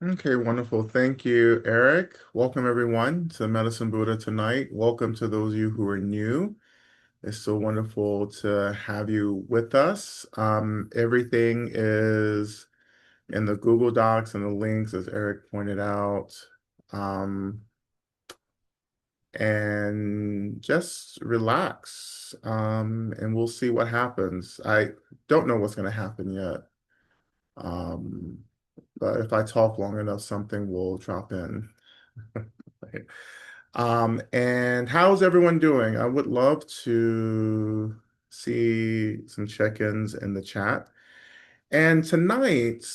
Okay, wonderful. Thank you, Eric. Welcome everyone to Medicine Buddha tonight. Welcome to those of you who are new. It's so wonderful to have you with us. Everything is in the Google Docs and the links, as Eric pointed out. Um, and just relax, and we'll see what happens. I don't know what's going to happen yet. Um, but if I talk long enough, something will drop in. Right. And how's everyone doing? I would love to see some check-ins in the chat. And tonight,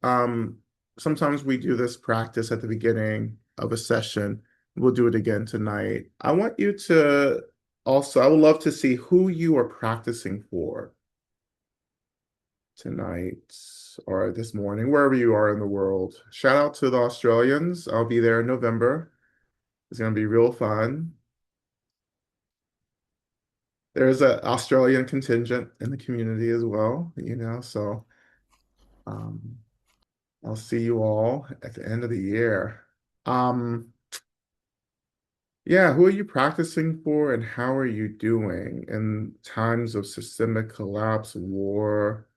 um, sometimes we do this practice at the beginning of a session. We'll do it again tonight. I want you to also, I would love to see who you are practicing for tonight or this morning, wherever you are in the world. Shout out to the Australians. I'll be there in November. It's going to be real fun. There's an Australian contingent in the community as well, so um, I'll see you all at the end of the year. Um, yeah, who are you practicing for and how are you doing in times of systemic collapse, war,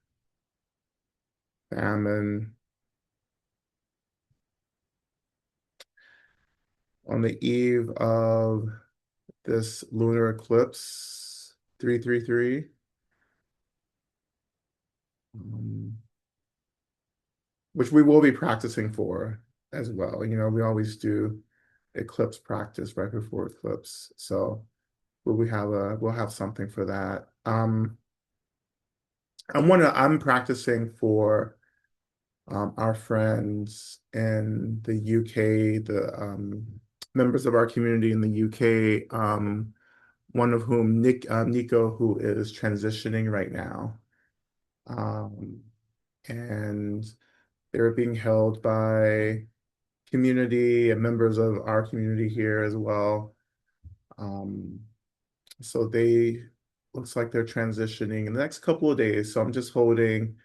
famine? On the eve of this lunar eclipse, 333. um, which we will be practicing for as well. We always do eclipse practice right before eclipse. So we'll have something for that. I'm practicing for our friends in the UK, the members of our community in the UK, one of whom, Nico, who is transitioning right now. Um, and they're being held by community and members of our community here as well. Um, so they looks like they're transitioning in the next couple of days. So I'm just holding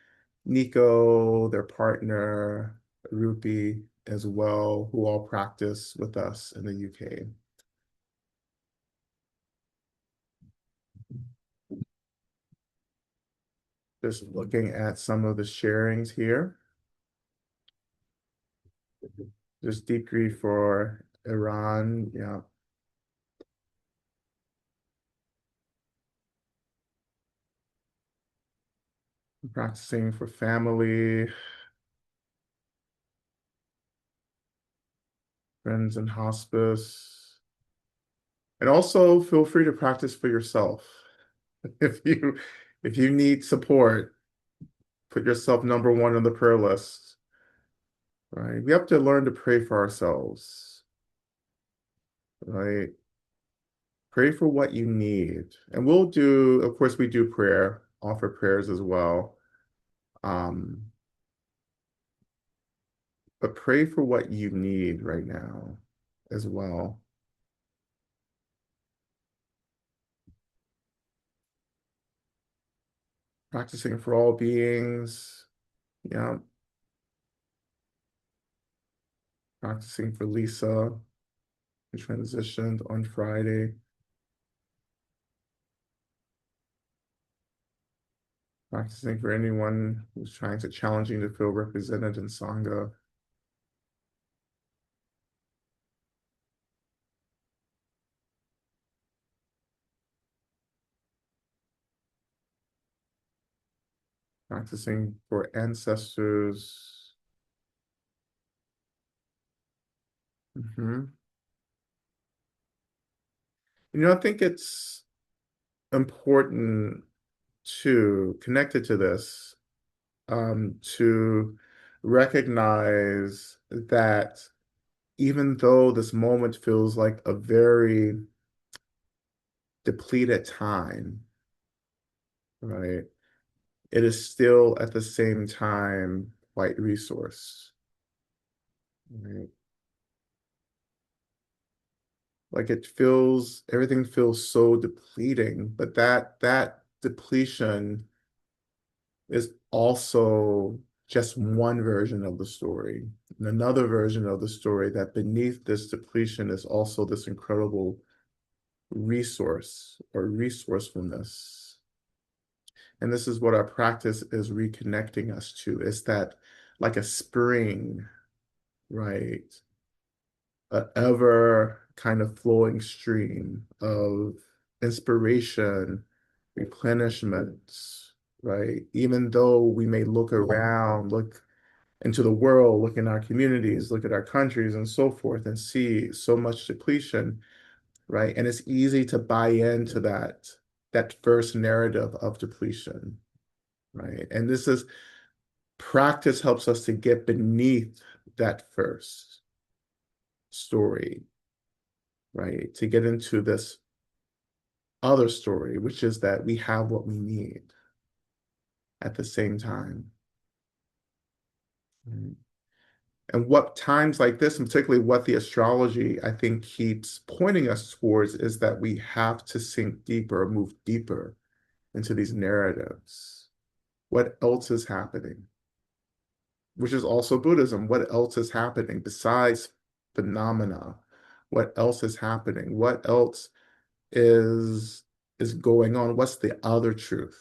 Nico, their partner, Rupi as well, who all practice with us in the UK. Just looking at some of the sharings here. Just deep grief for Iran. Yeah. Practicing for family, friends in hospice. And also feel free to practice for yourself. If you if you need support, put yourself number one on the prayer list, right? We have to learn to pray for ourselves, right? Pray for what you need. And we'll do, of course, we do prayer, offer prayers as well. Um, but pray for what you need right now as well. Practicing for all beings. Yeah. Practicing for Lisa, who transitioned on Friday. Practicing for anyone who's trying to challenging to feel represented in Sangha. Practicing for ancestors. I think it's important to, connected to this, to recognize that even though this moment feels like a very depleted time, right, it is still at the same time quite resource, right? Like everything feels so depleting, but that depletion is also just one version of the story. And another version of the story that beneath this depletion is also this incredible resource or resourcefulness. And this is what our practice is reconnecting us to. It's that like a spring, right? An ever kind of flowing stream of inspiration, replenishment, right? Even though we may look around, look into the world, look in our communities, look at our countries and so forth, and see so much depletion, right? And it's easy to buy into that first narrative of depletion, right? And this is practice helps us to get beneath that first story, right? To get into this other story, which is that we have what we need at the same time. Right? And what times like this, and particularly what the astrology, I think, keeps pointing us towards is that we have to sink deeper, move deeper into these narratives. What else is happening? Which is also Buddhism. What else is happening besides phenomena? What else is happening? What else is is going on? What's the other truth,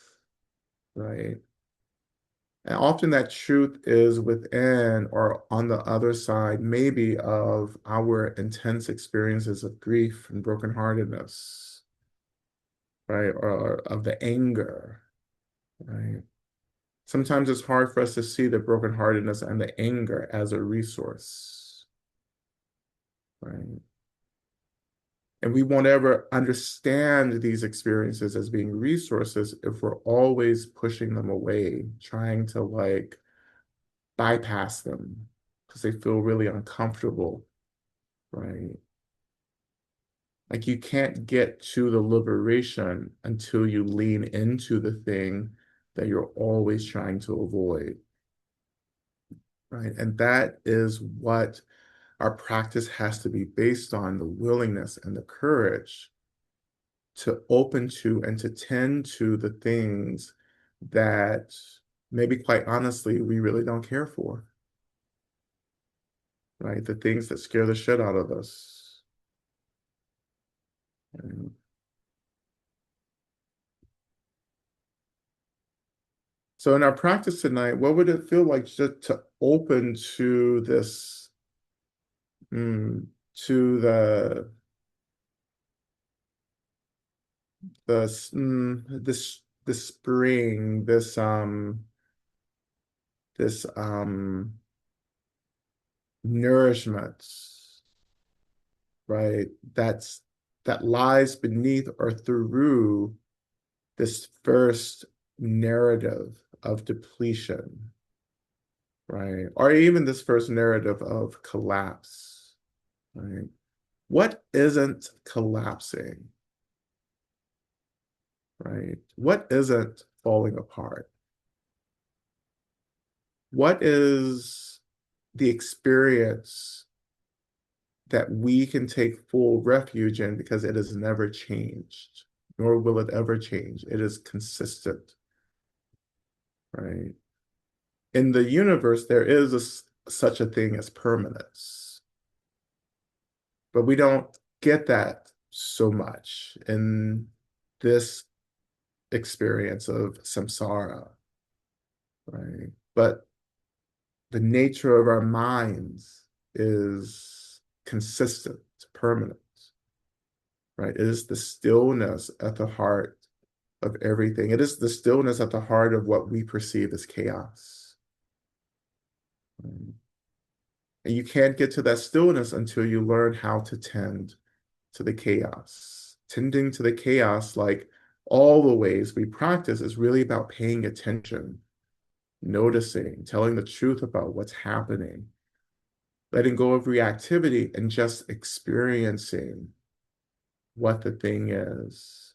right? And often that truth is within or on the other side, maybe of our intense experiences of grief and brokenheartedness, right? Or of the anger, right? Sometimes it's hard for us to see the brokenheartedness and the anger as a resource, right? And we won't ever understand these experiences as being resources if we're always pushing them away, trying to like bypass them because they feel really uncomfortable, right? Like you can't get to the liberation until you lean into the thing that you're always trying to avoid, right? And that is what our practice has to be based on, the willingness and the courage to open to and to tend to the things that maybe quite honestly we really don't care for, right? The things that scare the shit out of us. Right? So in our practice tonight, what would it feel like just to open to this, to this spring, this nourishment, right? That lies beneath or through this first narrative of depletion, right? Or even this first narrative of collapse, right? What isn't collapsing, right? What isn't falling apart? What is the experience that we can take full refuge in because it has never changed, nor will it ever change? It is consistent, right? In the universe, there is such a thing as permanence, but we don't get that so much in this experience of samsara, right? But the nature of our minds is consistent, permanent, right? It is the stillness at the heart of everything. It is the stillness at the heart of what we perceive as chaos. Right? And you can't get to that stillness until you learn how to tend to the chaos. Tending to the chaos, like all the ways we practice, is really about paying attention, noticing, telling the truth about what's happening, letting go of reactivity and just experiencing what the thing is.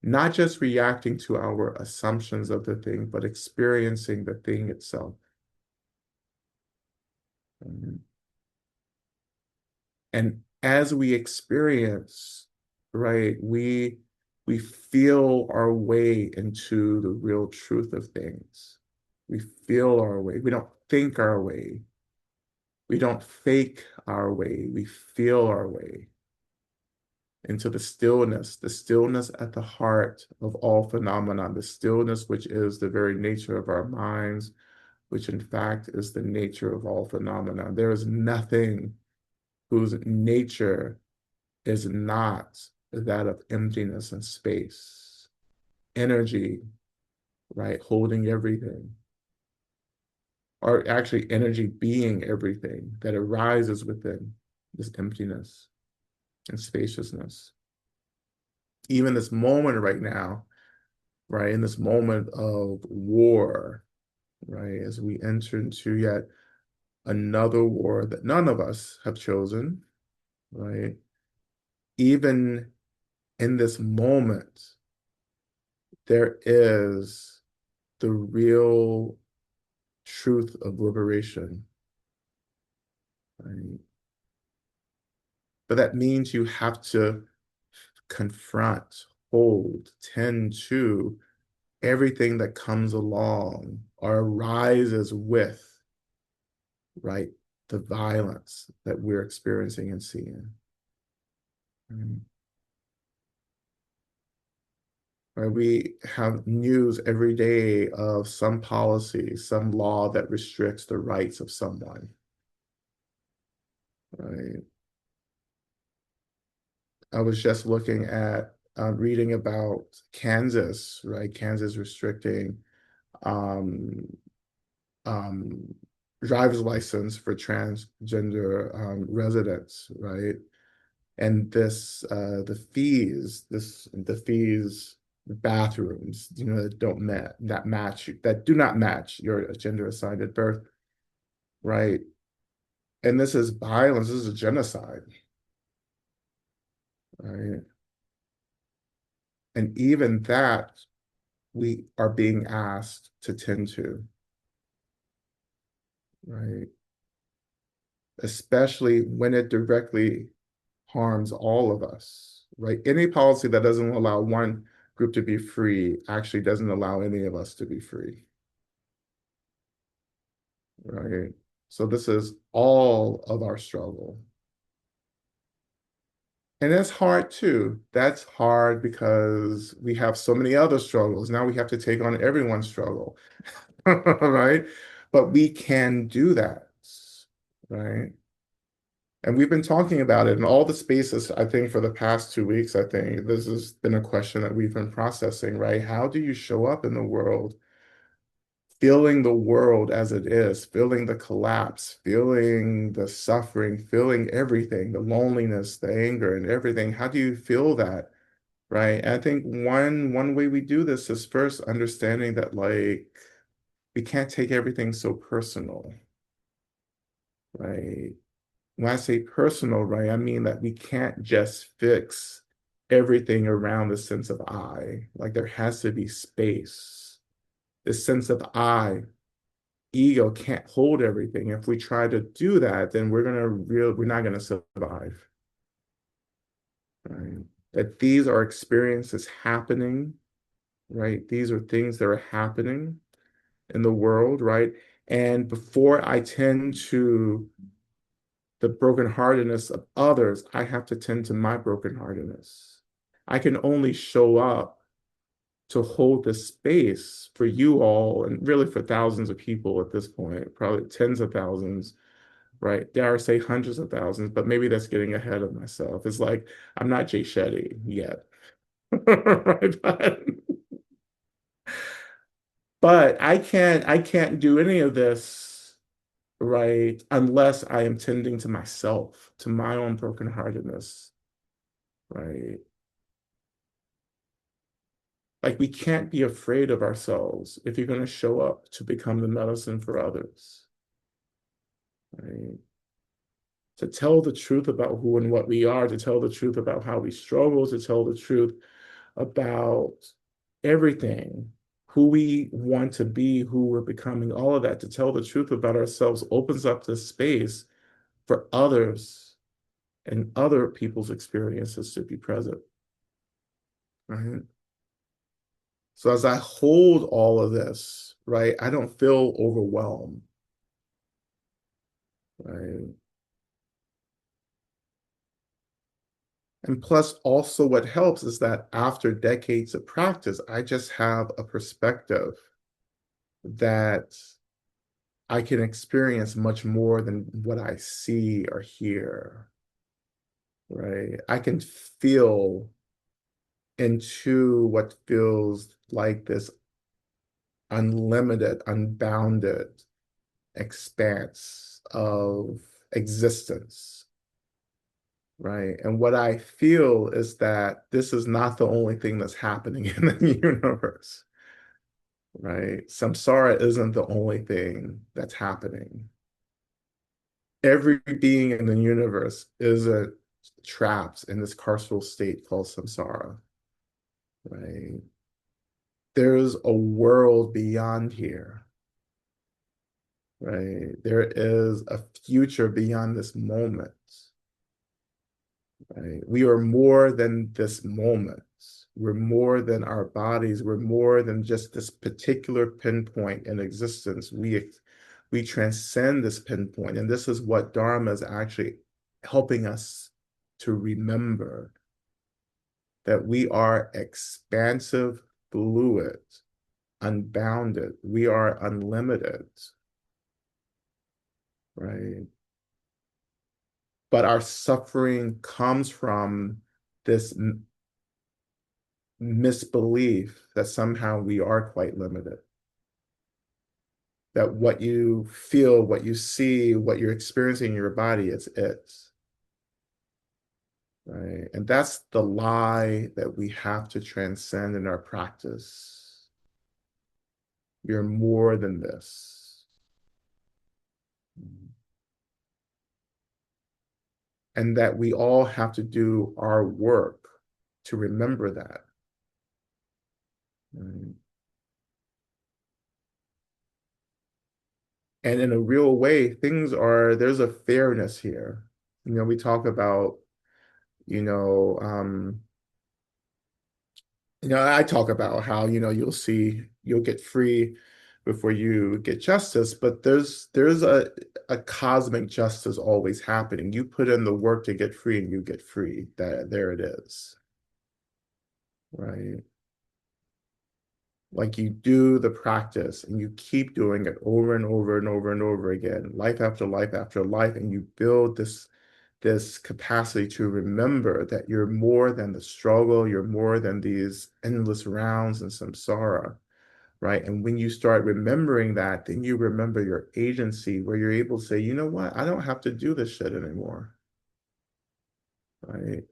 Not just reacting to our assumptions of the thing, but experiencing the thing itself. And as we experience, right, we feel our way into the real truth of things. We feel our way. We don't think our way We don't fake our way, we feel our way into the stillness at the heart of all phenomena, the stillness which is the very nature of our minds, which in fact is the nature of all phenomena. There is nothing whose nature is not that of emptiness and space, energy, right, holding everything, or actually energy being everything that arises within this emptiness and spaciousness. Even this moment right now, right, in this moment of war, right, as we enter into yet another war that none of us have chosen, right, even in this moment, there is the real truth of liberation, right? But that means you have to confront, hold, tend to everything that comes along or arises with, right, the violence that we're experiencing and seeing. Right? Right? We have news every day of some policy, some law that restricts the rights of someone. Right? I was just looking at reading about Kansas, right? Kansas restricting um, um, driver's license for transgender residents, right? And the fees, bathrooms, that don't that do not match your gender assigned at birth, right? And this is violence, this is a genocide, right? And even that we are being asked to tend to, right? Especially when it directly harms all of us, right? Any policy that doesn't allow one group to be free actually doesn't allow any of us to be free, right? So this is all of our struggle. And that's hard too. That's hard because we have so many other struggles. Now we have to take on everyone's struggle, right? But we can do that, right? And we've been talking about it in all the spaces, I think, for the past 2 weeks. I think this has been a question that we've been processing, right? How do you show up in the world, feeling the world as it is, feeling the collapse, feeling the suffering, feeling everything, the loneliness, the anger, and everything? How do you feel that, right? And I think one way we do this is first understanding that, like, we can't take everything so personal, right? When I say personal, right, I mean that we can't just fix everything around the sense of I. Like there has to be space. The sense of I, ego can't hold everything. If we try to do that, then we're not gonna survive. Right? That these are experiences happening, right? These are things that are happening in the world, right? And before I tend to the brokenheartedness of others, I have to tend to my brokenheartedness. I can only show up to hold the space for you all and really for thousands of people at this point, probably tens of thousands, right? Dare I say hundreds of thousands, but maybe that's getting ahead of myself. It's like I'm not Jay Shetty yet. Right? But I can't do any of this, right, unless I am tending to myself, to my own brokenheartedness, right? Like we can't be afraid of ourselves if you're going to show up to become the medicine for others, right? To tell the truth about who and what we are, to tell the truth about how we struggle, to tell the truth about everything, who we want to be, who we're becoming, all of that, to tell the truth about ourselves opens up the space for others and other people's experiences to be present, right? So as I hold all of this, right, I don't feel overwhelmed. right? And plus, also what helps is that after decades of practice, I just have a perspective that I can experience much more than what I see or hear, right? I can feel into what feels like this unlimited, unbounded expanse of existence, right? And what I feel is that this is not the only thing that's happening in the universe, right? Samsara isn't the only thing that's happening. Every being in the universe is trapped in this carceral state called samsara, right? There's a world beyond here, right? There is a future beyond this moment, right? We are more than this moment. We're more than our bodies. We're more than just this particular pinpoint in existence. We transcend this pinpoint, and this is what Dharma is actually helping us to remember that we are expansive fluid, unbounded. We are unlimited, right? But our suffering comes from this misbelief that somehow we are quite limited, that what you feel, what you see, what you're experiencing in your body is it, right? And that's the lie that we have to transcend in our practice. You're more than this. And that we all have to do our work to remember that. Right? And in a real way, there's a fairness here. We talk about, you know, I talk about how, you'll get free before you get justice, but there's a cosmic justice always happening. You put in the work to get free and you get free. There it is, right? Like you do the practice and you keep doing it over and over and over and over again, life after life after life, and you build this capacity to remember that you're more than the struggle, you're more than these endless rounds and samsara, right? And when you start remembering that, then you remember your agency where you're able to say, you know what, I don't have to do this shit anymore, right?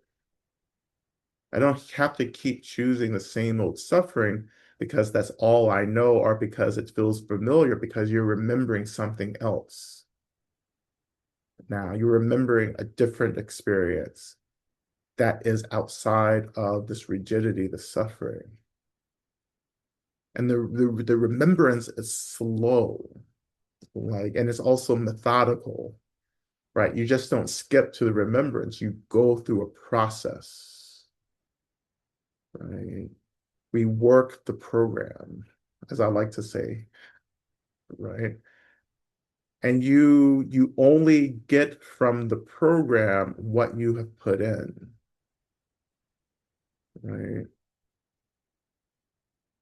I don't have to keep choosing the same old suffering because that's all I know or because it feels familiar, because you're remembering something else. Now you're remembering a different experience that is outside of this rigidity, the suffering. And the remembrance is slow, and it's also methodical, right? You just don't skip to the remembrance, you go through a process, right? We work the program, as I like to say, right? And you only get from the program what you have put in, right?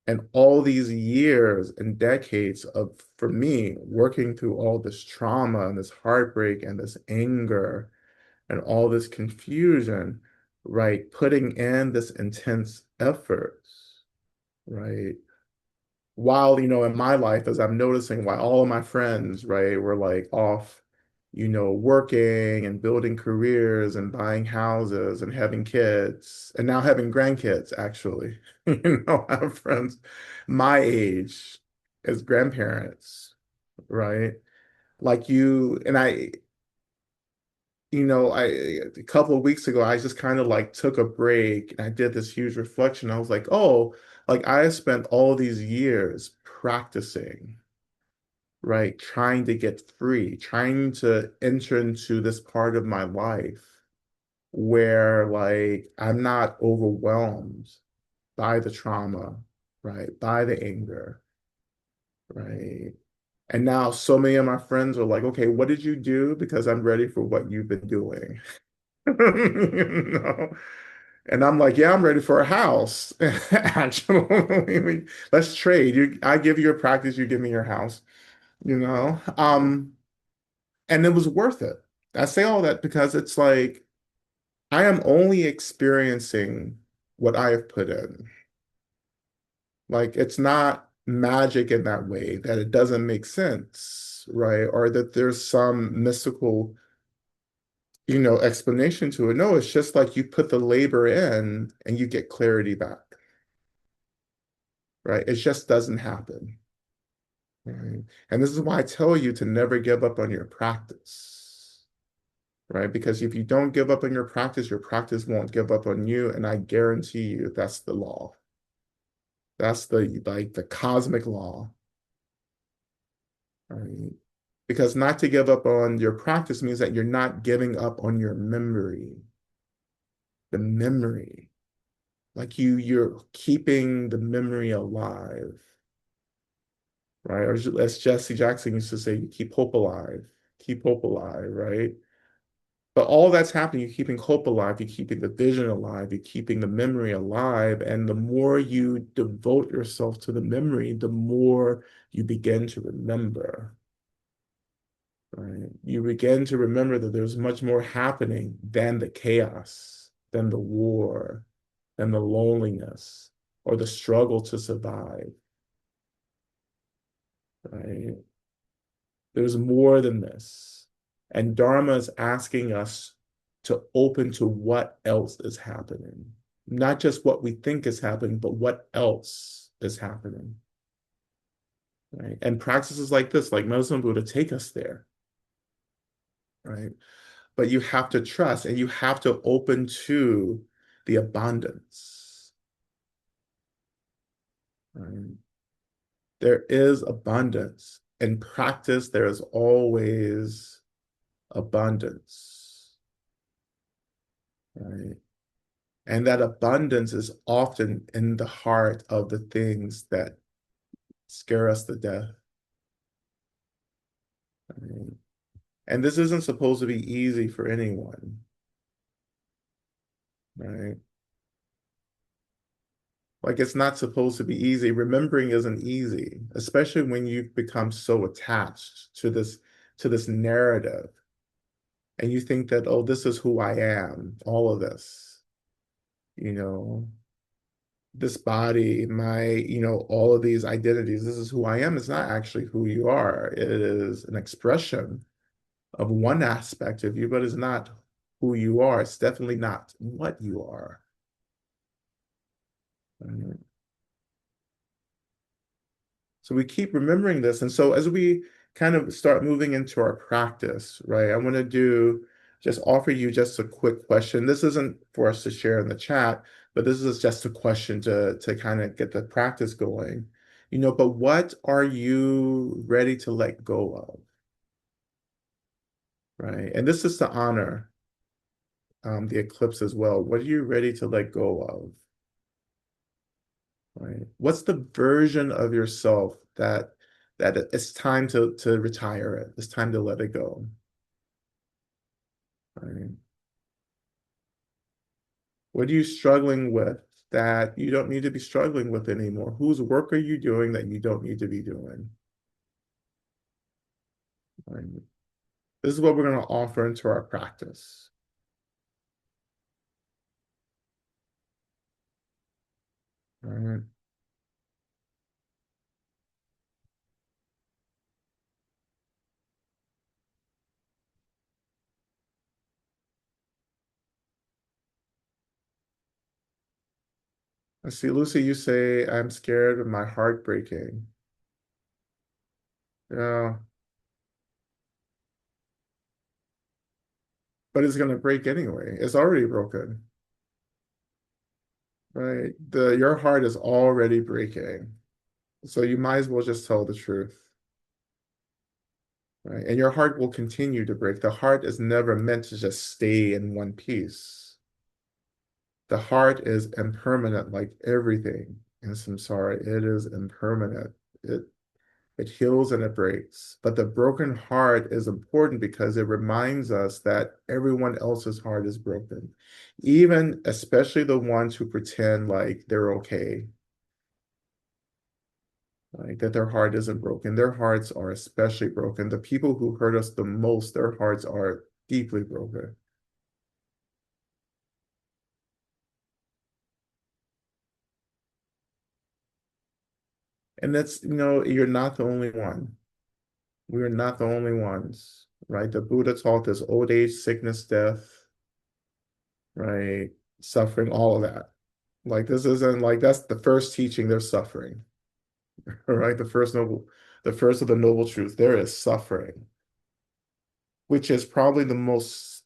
And all these years and decades of, for me, working through all this trauma and this heartbreak and this anger and all this confusion, right? Putting in this intense effort, right? While, in my life, as I'm noticing, while all of my friends, right, were like off, working and building careers and buying houses and having kids and now having grandkids, actually. I have friends my age as grandparents, right? Like you and I, a couple of weeks ago, I just kind of like took a break and I did this huge reflection. I was like, oh, like I spent all these years practicing, right? Trying to get free, trying to enter into this part of my life where like I'm not overwhelmed by the trauma, right? By the anger, right? And now so many of my friends are like, okay, what did you do? Because I'm ready for what you've been doing. You know? And I'm like, yeah, I'm ready for a house. Actually, let's trade. I give you your practice, you give me your house, you know? And it was worth it. I say all that because it's like I am only experiencing what I have put in. Like it's not magic in that way, that it doesn't make sense, right? Or that there's some mystical, explanation to it. No, it's just like you put the labor in and you get clarity back, right? It just doesn't happen, right? And this is why I tell you to never give up on your practice, right? Because if you don't give up on your practice won't give up on you. And I guarantee you that's the law. That's the cosmic law, right? Because not to give up on your practice means that you're not giving up on your memory, the memory. Like you're keeping the memory alive, right? Or as Jesse Jackson used to say, you keep hope alive, right? But all that's happening, you're keeping hope alive, you're keeping the vision alive, you're keeping the memory alive. And the more you devote yourself to the memory, the more you begin to remember, right? You begin to remember that there's much more happening than the chaos, than the war, than the loneliness, or the struggle to survive, right? There's more than this. And Dharma is asking us to open to what else is happening. Not just what we think is happening, but what else is happening, right? And practices like this, like Muslim Buddha, take us there, right? But you have to trust and you have to open to the abundance, right? There is abundance. In practice, there is always abundance, right? And that abundance is often in the heart of the things that scare us to death, right? And this isn't supposed to be easy for anyone, right? Like it's not supposed to be easy. Remembering isn't easy, especially when you've become so attached to this narrative and you think that, oh, this is who I am, all of this, you know, this body, all of these identities, this is who I am. It's not actually who you are. It is an expression of one aspect of you, but it's not who you are. It's definitely not what you are. Right? So we keep remembering this. And so as we kind of start moving into our practice, right, I want to just offer you just a quick question. This isn't for us to share in the chat, but this is just a question to kind of get the practice going. But what are you ready to let go of, right? And this is to honor the eclipse as well. What are you ready to let go of, right? What's the version of yourself that it's time to retire it. It's time to let it go, right? What are you struggling with that you don't need to be struggling with anymore? Whose work are you doing that you don't need to be doing? Right? This is what we're going to offer into our practice. All right. I see, Lucy, you say, I'm scared of my heart breaking. Yeah, but it's going to break anyway. It's already broken, right? Your heart is already breaking. So you might as well just tell the truth, right? And your heart will continue to break. The heart is never meant to just stay in one piece. The heart is impermanent, like everything in samsara. It is impermanent. It It heals and it breaks. But the broken heart is important because it reminds us that everyone else's heart is broken, even especially the ones who pretend like they're okay, like that their heart isn't broken. Their hearts are especially broken. The people who hurt us the most, their hearts are deeply broken. And that's, you're not the only one. We are not the only ones, right? The Buddha taught us old age, sickness, death, right? Suffering, all of that. Like this isn't like that's the first teaching, there's suffering, right? The first of the noble truth, there is suffering, which is probably the most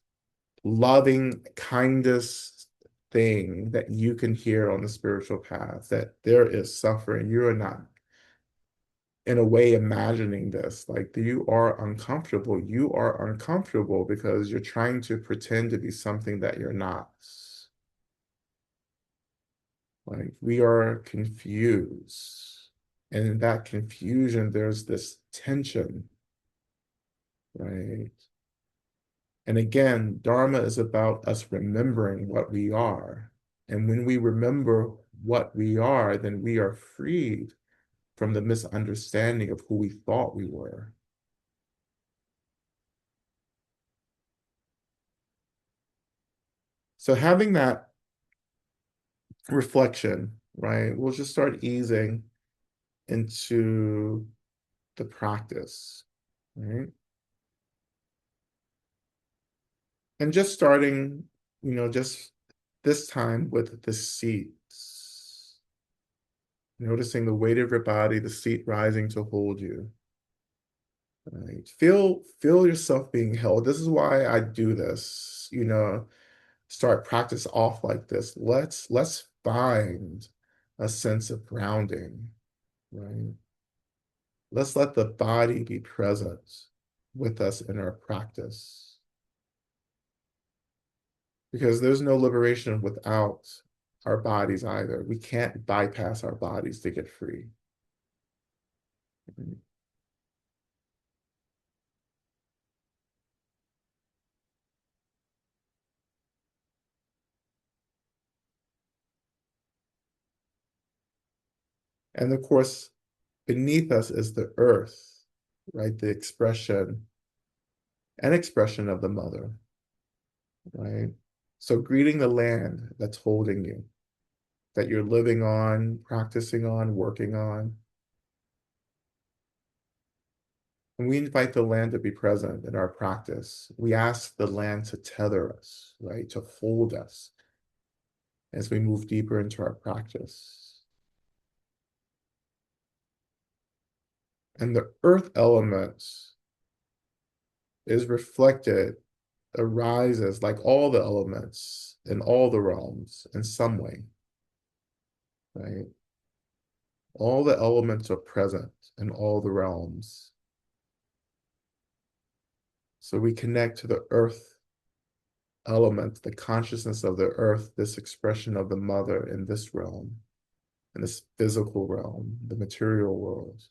loving, kindest thing that you can hear on the spiritual path, that there is suffering. You are not in a way imagining this. Like you are uncomfortable. You are uncomfortable because you're trying to pretend to be something that you're not. Like we are confused. And in that confusion, there's this tension, right? And again, Dharma is about us remembering what we are. And when we remember what we are, then we are freed from the misunderstanding of who we thought we were. So having that reflection, right, we'll just start easing into the practice, right? And just starting, just this time with the seats, noticing the weight of your body, the seat rising to hold you. Right? Feel yourself being held. This is why I do this, start practice off like this. Let's find a sense of grounding, right? Let's let the body be present with us in our practice. Because there's no liberation without our bodies either. We can't bypass our bodies to get free. And of course, beneath us is the earth, right? The expression of the mother, right? So greeting the land that's holding you, that you're living on, practicing on, working on. And we invite the land to be present in our practice. We ask the land to tether us, right? To hold us as we move deeper into our practice. And the earth element is reflected, arises like all the elements in all the realms in some way, right? All the elements are present in all the realms. So we connect to the earth element, the consciousness of the earth, this expression of the mother in this realm, in this physical realm, the material world.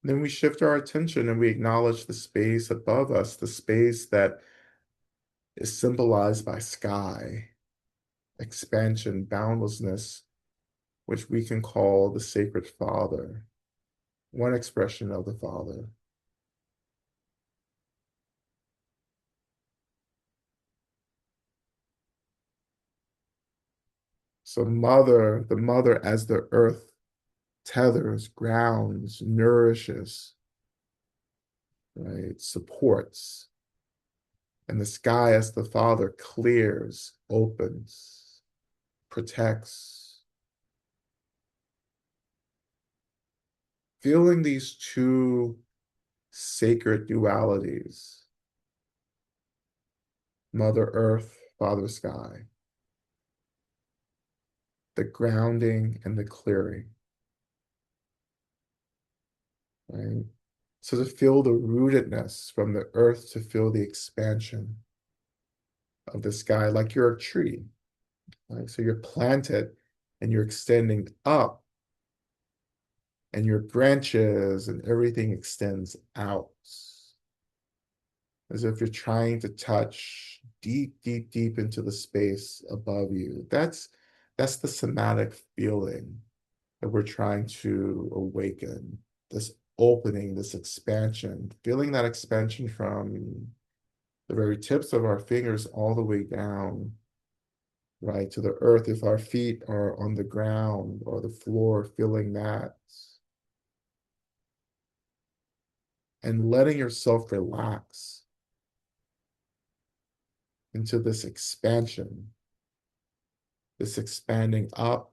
Then we shift our attention and we acknowledge the space above us, the space that is symbolized by sky, expansion, boundlessness, which we can call the sacred Father, one expression of the Father. So the mother as the earth tethers, grounds, nourishes, right, supports. And the sky as the Father clears, opens, protects. Feeling these two sacred dualities, Mother Earth, Father Sky, the grounding and the clearing, right? So to feel the rootedness from the earth, to feel the expansion of the sky, like you're a tree, right? So you're planted and you're extending up, and your branches and everything extends out as if you're trying to touch deep, deep, deep into the space above you. That's the somatic feeling that we're trying to awaken, this opening, this expansion, feeling that expansion from the very tips of our fingers all the way down, right, to the earth. If our feet are on the ground or the floor, feeling that and letting yourself relax into this expansion, this expanding up,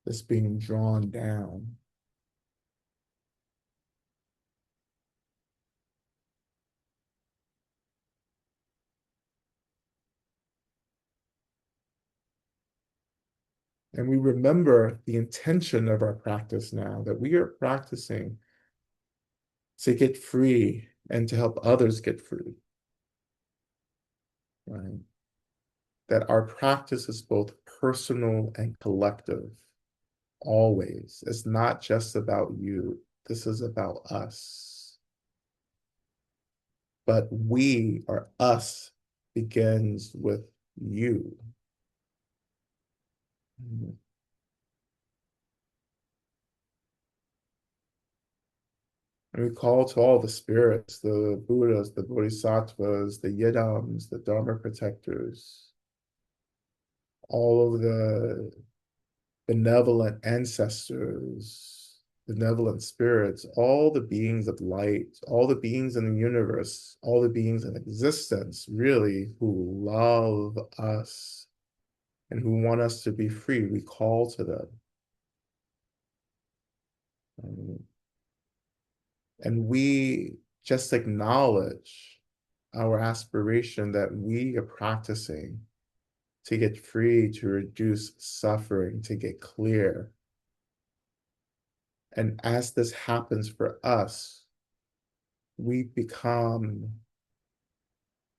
this being drawn down. And we remember the intention of our practice now, that we are practicing to get free and to help others get free, right? That our practice is both personal and collective, always. It's not just about you. This is about us. But we, or us, begins with you. And we call to all the spirits, the Buddhas, the Bodhisattvas, the Yidams, the Dharma protectors, all of the benevolent ancestors, benevolent spirits, all the beings of light, all the beings in the universe, all the beings in existence, really, who love us and who want us to be free. We call to them. And we just acknowledge our aspiration that we are practicing to get free, to reduce suffering, to get clear. And as this happens for us, we become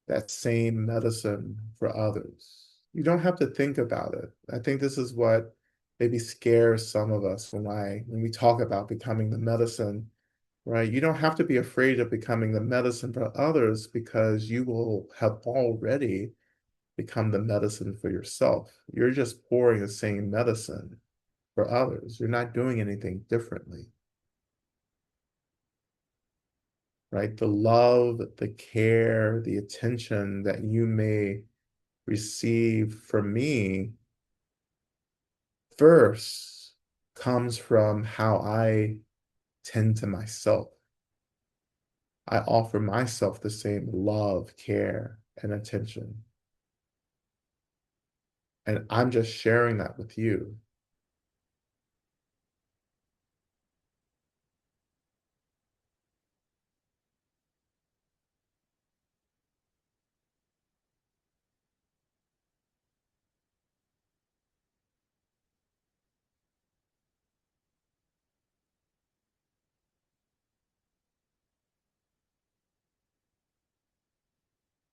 that same medicine for others. You don't have to think about it. I think this is what maybe scares some of us when we talk about becoming the medicine, right? You don't have to be afraid of becoming the medicine for others because you will have already become the medicine for yourself. You're just pouring the same medicine for others. You're not doing anything differently, right? The love, the care, the attention that you may receive from me first comes from how I tend to myself. I offer myself the same love, care, and attention. And I'm just sharing that with you.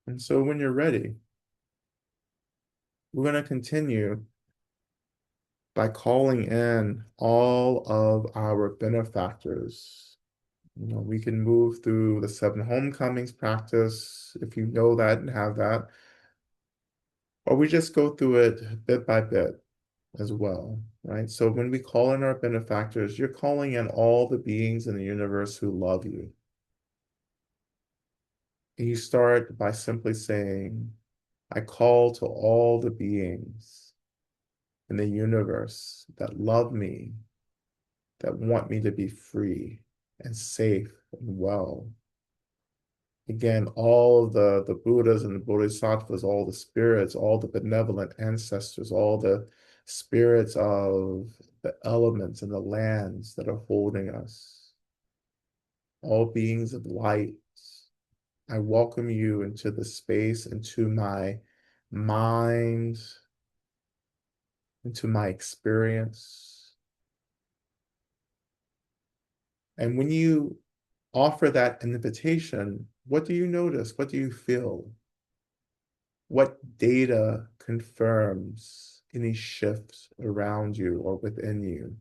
And so when you're ready, we're going to continue by calling in all of our benefactors. We can move through the seven homecomings practice if you know that and have that, or we just go through it bit by bit as well, right? So when we call in our benefactors, you're calling in all the beings in the universe who love you. And you start by simply saying, I call to all the beings in the universe that love me, that want me to be free and safe and well. Again, all of the Buddhas and the Bodhisattvas, all the spirits, all the benevolent ancestors, all the spirits of the elements and the lands that are holding us, all beings of light, I welcome you into the space, into my mind, into my experience. And when you offer that invitation, what do you notice? What do you feel? What data confirms any shifts around you or within you.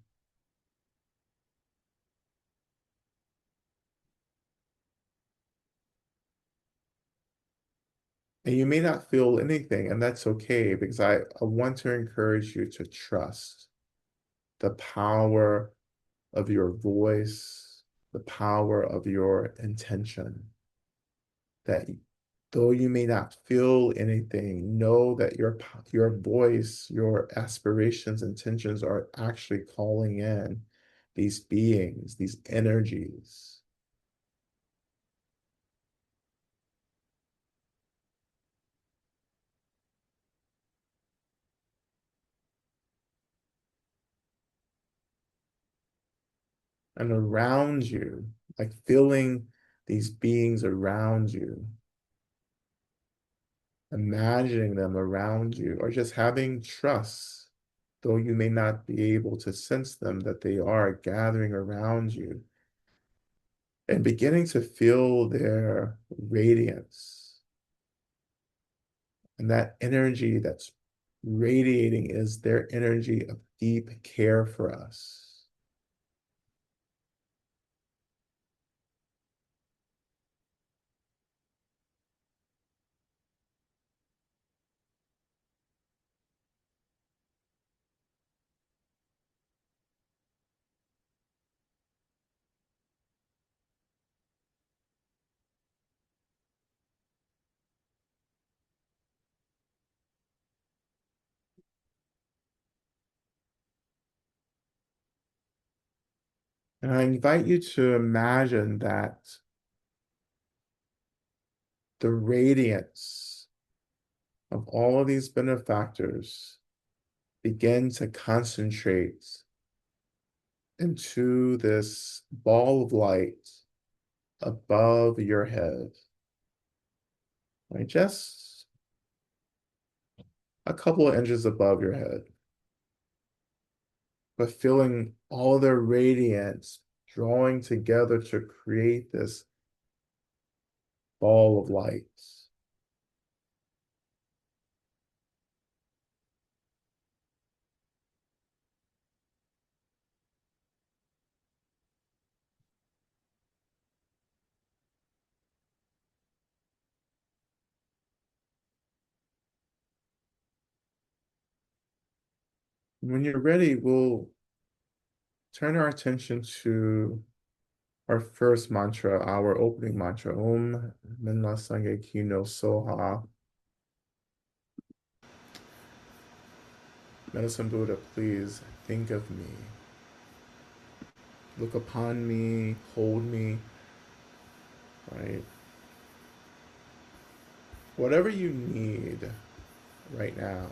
And you may not feel anything, and that's okay because I want to encourage you to trust the power of your voice, the power of your intention. That though you may not feel anything, know that your voice, your aspirations, intentions are actually calling in these beings, these energies. And around you, like feeling these beings around you, imagining them around you, or just having trust, though you may not be able to sense them, that they are gathering around you and beginning to feel their radiance. And that energy that's radiating is their energy of deep care for us. And I invite you to imagine that the radiance of all of these benefactors begin to concentrate into this ball of light above your head, right? Just a couple of inches above your head, but feeling all their radiance drawing together to create this ball of light. When you're ready, we'll turn our attention to our first mantra, our opening mantra, Om Minna Sangye Kino Soha. Medicine Buddha, please think of me. Look upon me, hold me, right? Whatever you need right now,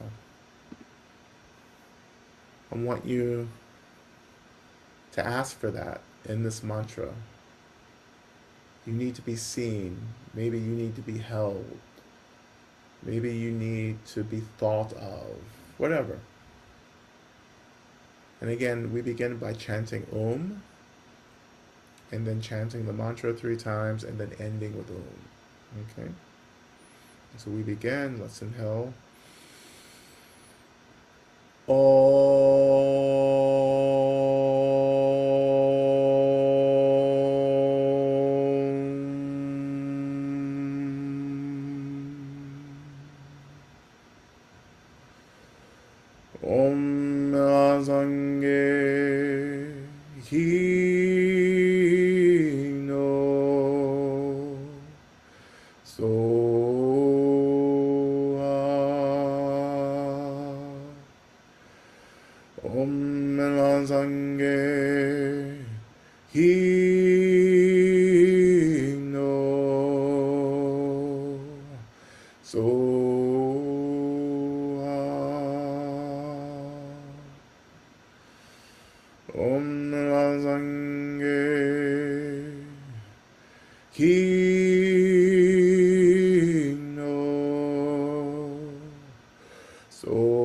I want you to ask for that in this mantra. You need to be seen. Maybe you need to be held. Maybe you need to be thought of. Whatever. And again, we begin by chanting Om, and then chanting the mantra 3 times, and then ending with Om. Okay? So we begin. Let's inhale. Om Azange Hino Soha. Om Azange Hino Soha. Om Azange Hino Soha.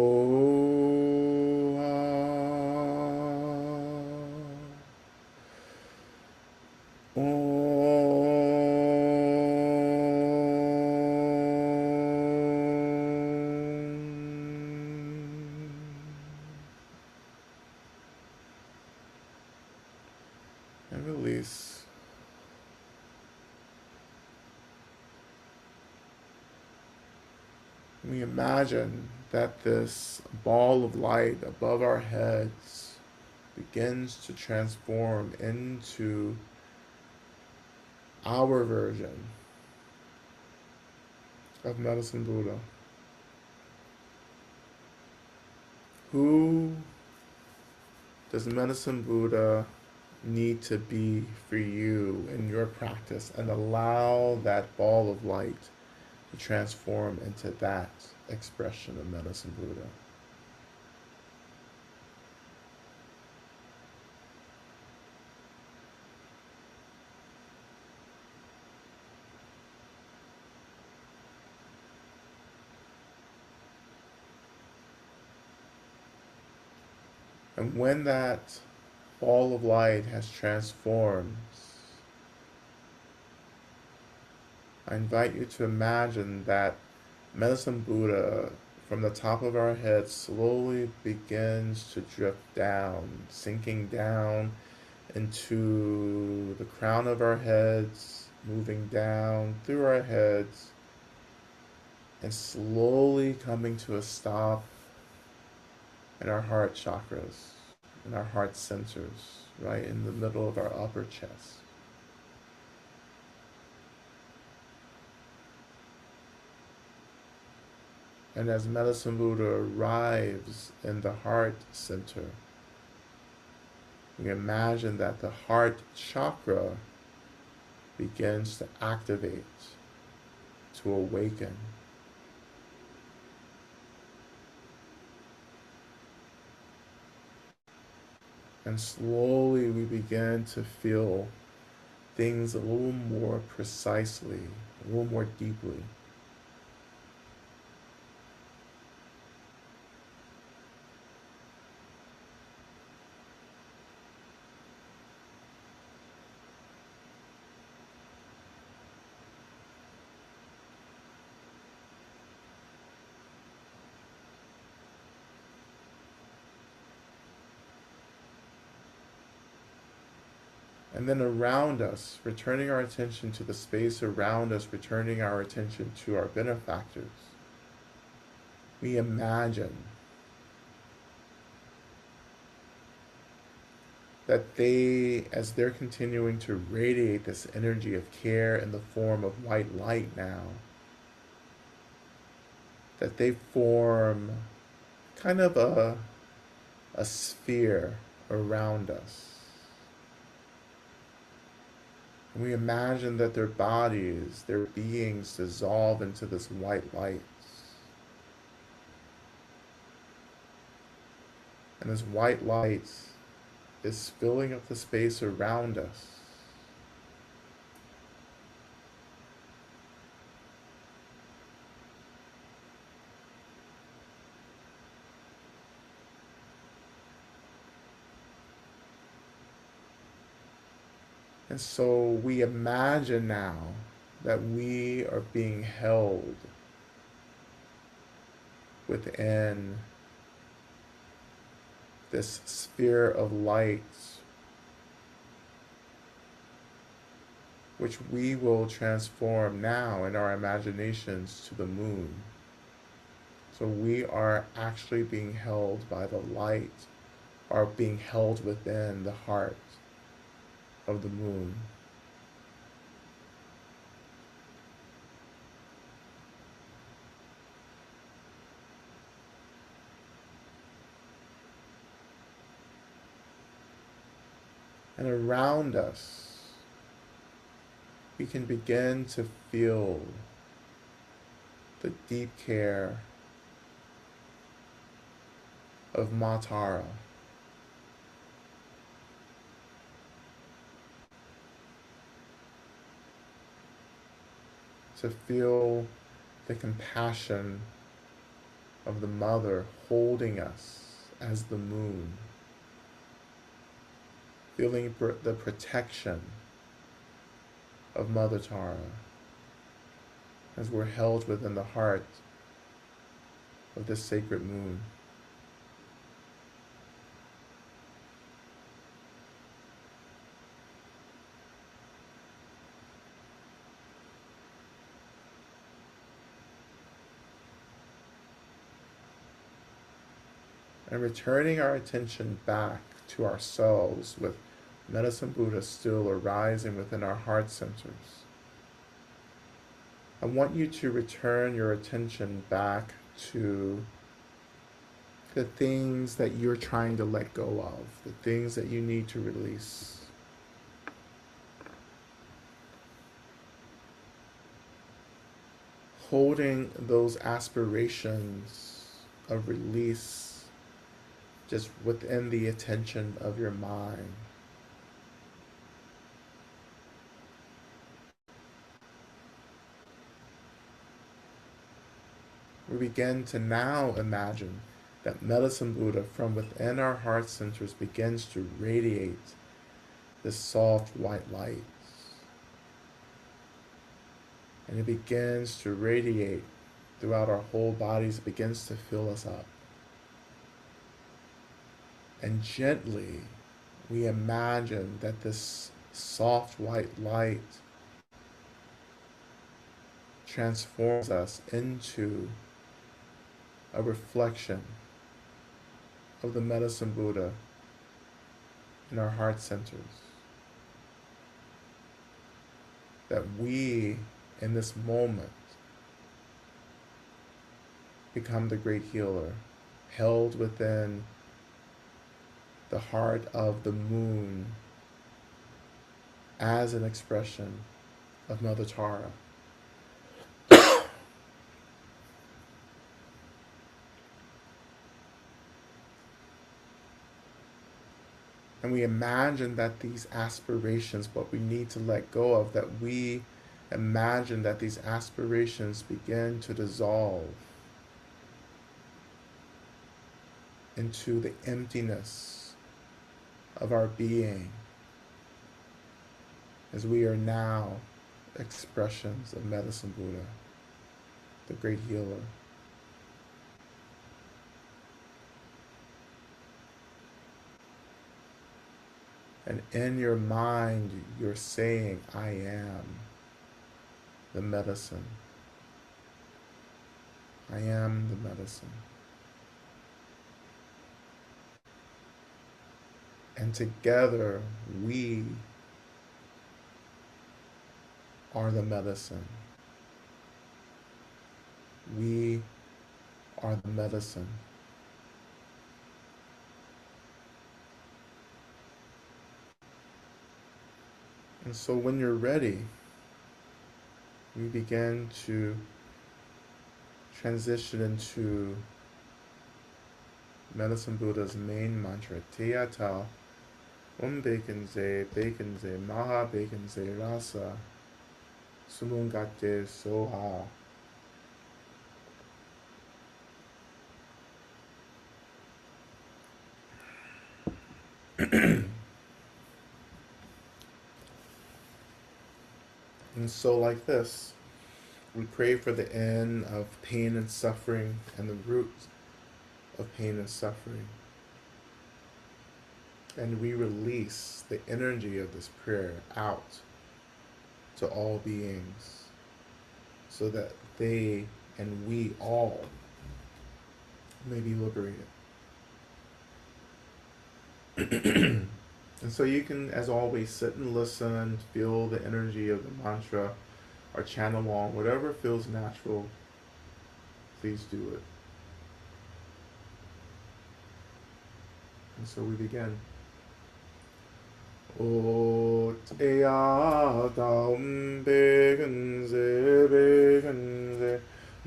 We imagine that this ball of light above our heads begins to transform into our version of Medicine Buddha. Who does Medicine Buddha need to be for you in your practice, and allow that ball of light to transform into that expression of Medicine Buddha? And when that ball of light has transformed, I invite you to imagine that Medicine Buddha from the top of our head slowly begins to drift down, sinking down into the crown of our heads, moving down through our heads, and slowly coming to a stop in our heart chakras, in our heart centers, right in the middle of our upper chest. And as Medicine Buddha arrives in the heart center, we imagine that the heart chakra begins to activate, to awaken. And slowly we begin to feel things a little more precisely, a little more deeply. And then around us, returning our attention to the space around us, returning our attention to our benefactors, we imagine that they, as they're continuing to radiate this energy of care in the form of white light now, that they form kind of a sphere around us. And we imagine that their bodies, their beings dissolve into this white light. And this white light is filling up the space around us. And so we imagine now that we are being held within this sphere of light, which we will transform now in our imaginations to the moon. So we are actually being held by the light, are being held within the heart of the moon. And around us, we can begin to feel the deep care of Ma Tara, to feel the compassion of the mother holding us as the moon, feeling the protection of Mother Tara as we're held within the heart of this sacred moon. and returning our attention back to ourselves with Medicine Buddha still arising within our heart centers. I want you to return your attention back to the things that you're trying to let go of, the things that you need to release. Holding those aspirations of release just within the attention of your mind. We begin to now imagine that Medicine Buddha from within our heart centers begins to radiate this soft white light. And it begins to radiate throughout our whole bodies, begins to fill us up. And gently, we imagine that this soft white light transforms us into a reflection of the Medicine Buddha in our heart centers. That we, in this moment, become the great healer, held within the heart of the moon as an expression of Mother Tara. And we imagine that these aspirations, what we need to let go of, that we imagine that these aspirations begin to dissolve into the emptiness of our being, as we are now expressions of Medicine Buddha, the great healer. And in your mind, you're saying, I am the medicine. I am the medicine. And together, we are the medicine. We are the medicine. And so when you're ready, we begin to transition into Medicine Buddha's main mantra, Teyata, Bekenze, Maha Bekenze, Rasa, Sumungate, Soha. And so like this, we pray for the end of pain and suffering and the roots of pain and suffering. And we release the energy of this prayer out to all beings so that they and we all may be liberated. And so you can, as always, sit and listen, feel the energy of the mantra, or chant along, whatever feels natural, please do it. And so we begin. O teya daum begenze,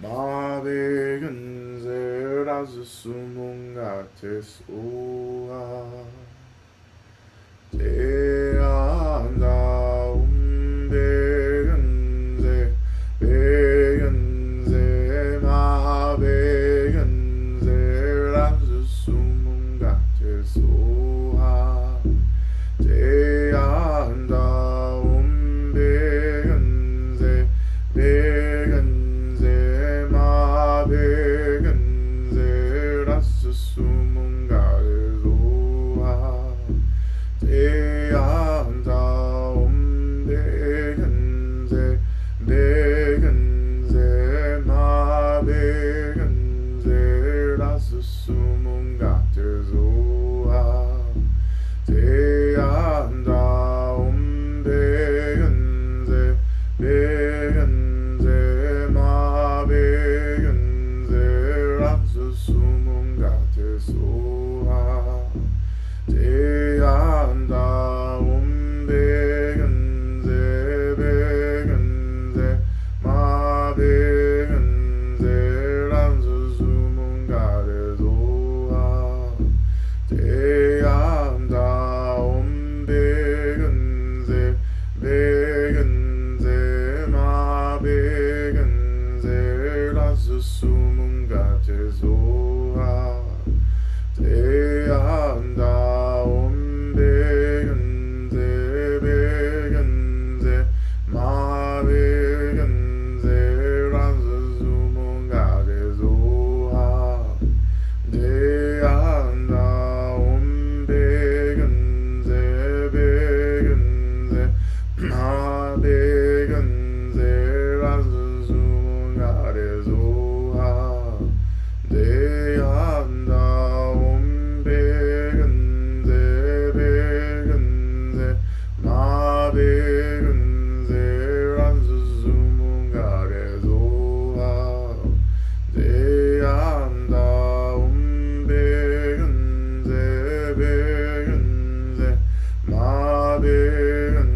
ma begenze, razsumungates oa. Teya daum begenze, ma begenze, razsumungates oa. Teya daum begenze, ma begenze, razsumungates oa. Teya begun there as the zoom got is de anda begun ze ma begun there as the zoom got is de anda begun ze ma begun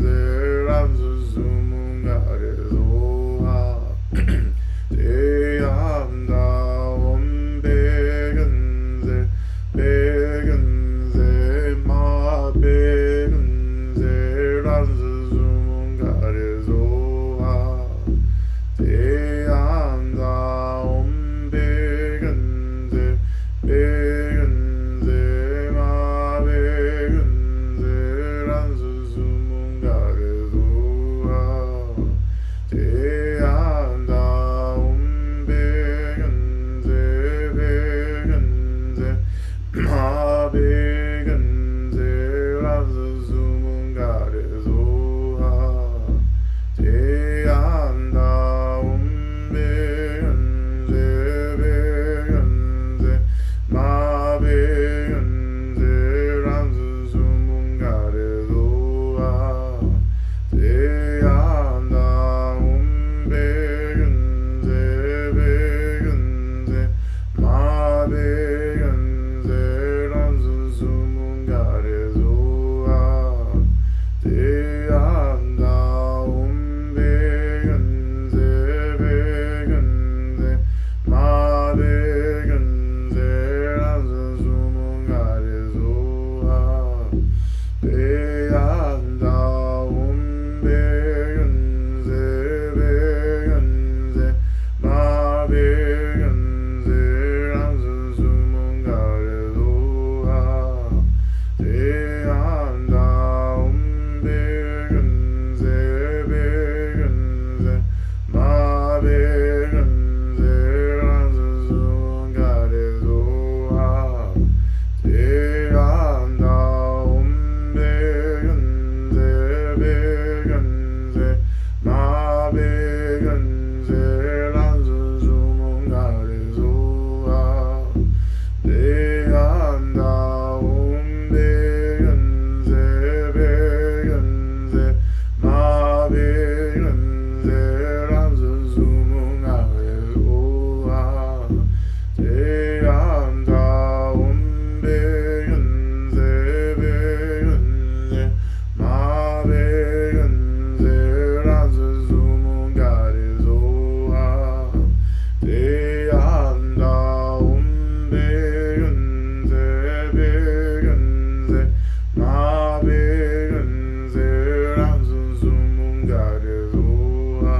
there as the zoom got is de anda begunze ma begunze ranzuzum garizoha te anda begunze ma begunze ranzuzum garizoha te anda ma begunze razuzum garizoha te anda begunze ma begunze razuzum garizoha te anda begunze ma begunze te anda begunze ma begunze razuzum garizoha te anda begunze ma begunze razuzum garizoha te anda begunze ma begunze razuzum garizoha te anda begunze ma begunze razuzum garizoha te anda begunze ma begunze razuzum garizoha te anda begunze ma begunze razuzum garizoha te anda begunze ma begunze razuzum garizoha te anda begunze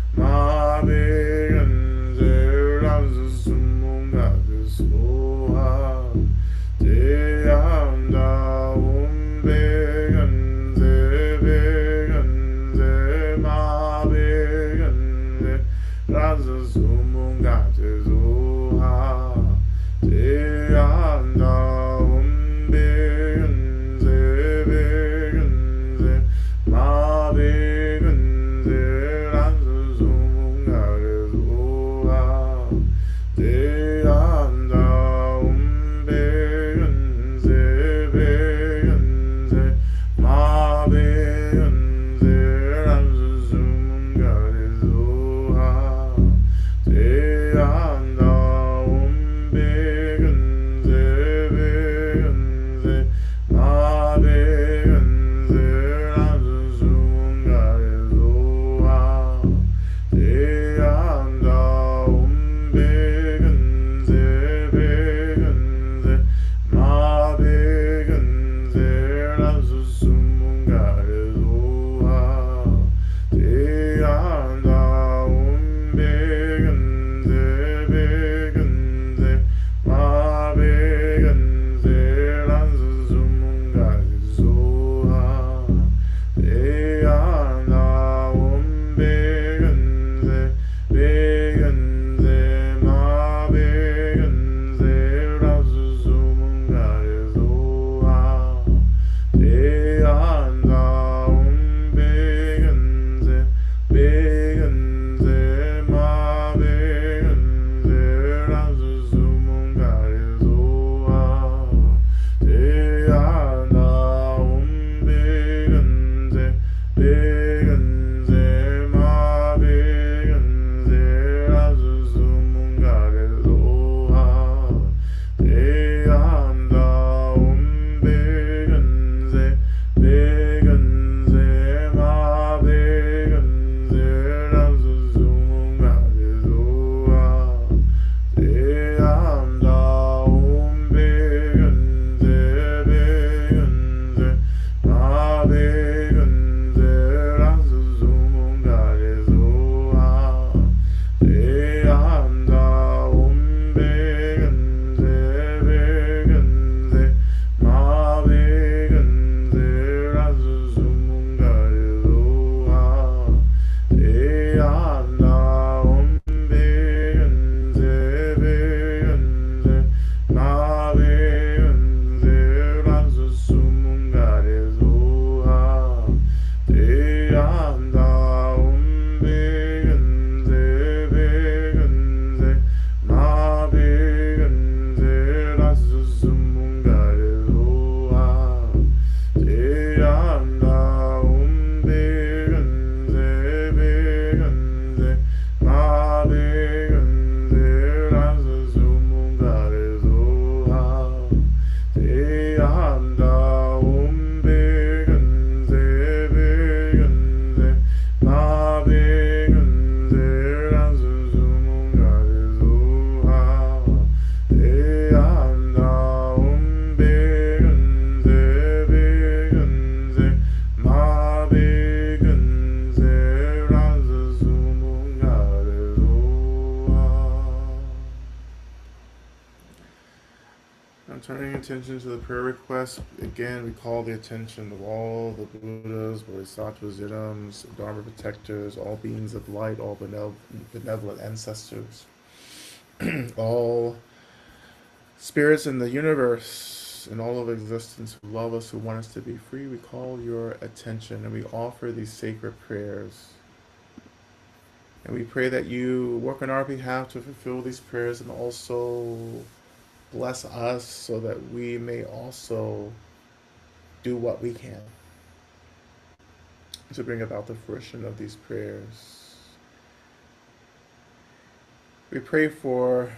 ma begunze razuzum garizoha te anda begunze ma begunze razuzum garizoha te anda begunze ma begunze razuzum garizoha te anda begunze anda umbegense ma begense ransusumungaresuha te anda umbegense ma begense ransusumungaresuha. Now turning attention to the prayer request, again we call the attention of all the Buddhas, Bodhisattvas, Yidams, Dharma protectors, all beings of light, all benevolent ancestors, all spirits in the universe and all of existence who love us, who want us to be free. We call your attention and we offer these sacred prayers. And we pray that you work on our behalf to fulfill these prayers and also bless us so that we may also do what we can to bring about the fruition of these prayers. We pray for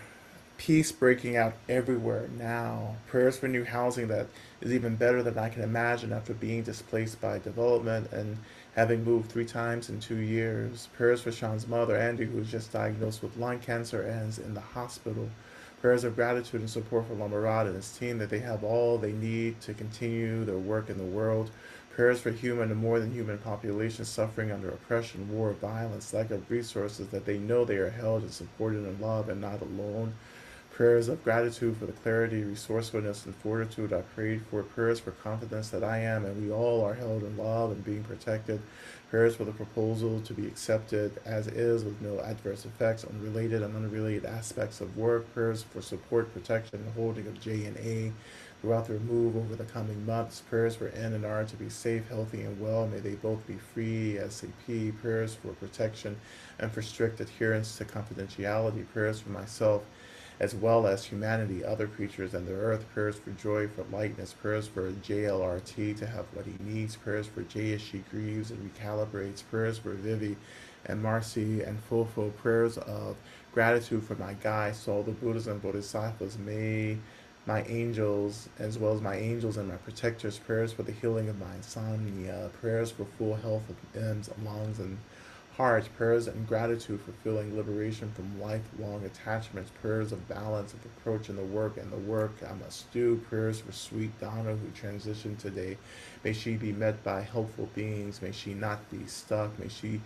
peace breaking out everywhere now. Prayers for new housing that is even better than I can imagine after being displaced by development and having moved 3 times in 2 years. Prayers for Sean's mother, Andy, who was just diagnosed with lung cancer and is in the hospital. Prayers of gratitude and support for Lama Rod and his team that they have all they need to continue their work in the world. Prayers for human and more than human populations suffering under oppression, war, violence, lack of resources, that they know they are held and supported in love and not alone. Prayers of gratitude for the clarity, resourcefulness, and fortitude I prayed for. Prayers for confidence that I am and we all are held in love and being protected. Prayers for the proposal to be accepted as is with no adverse effects on related and unrelated aspects of work. Prayers for support, protection, and holding of J and A throughout their move over the coming months. Prayers for N and R to be safe, healthy, and well. May they both be free, SAP. Prayers for protection and for strict adherence to confidentiality. Prayers for myself as well as humanity, other creatures, and the earth. Prayers for joy, for lightness. Prayers for JLRT to have what he needs. Prayers for Jay as she grieves and recalibrates. Prayers for Vivi and Marcy and Fofo. Prayers of gratitude for my guides, to all the Buddhas and Bodhisattvas. May my angels, as well as my angels and my protectors. Prayers for the healing of my insomnia. Prayers for full health of limbs, lungs, and heart. Prayers and gratitude for feeling liberation from lifelong attachments. Prayers of balance of approach in the work and the work I must do. Prayers for sweet Donna who transitioned today. May she be met by helpful beings. May she not be stuck. May she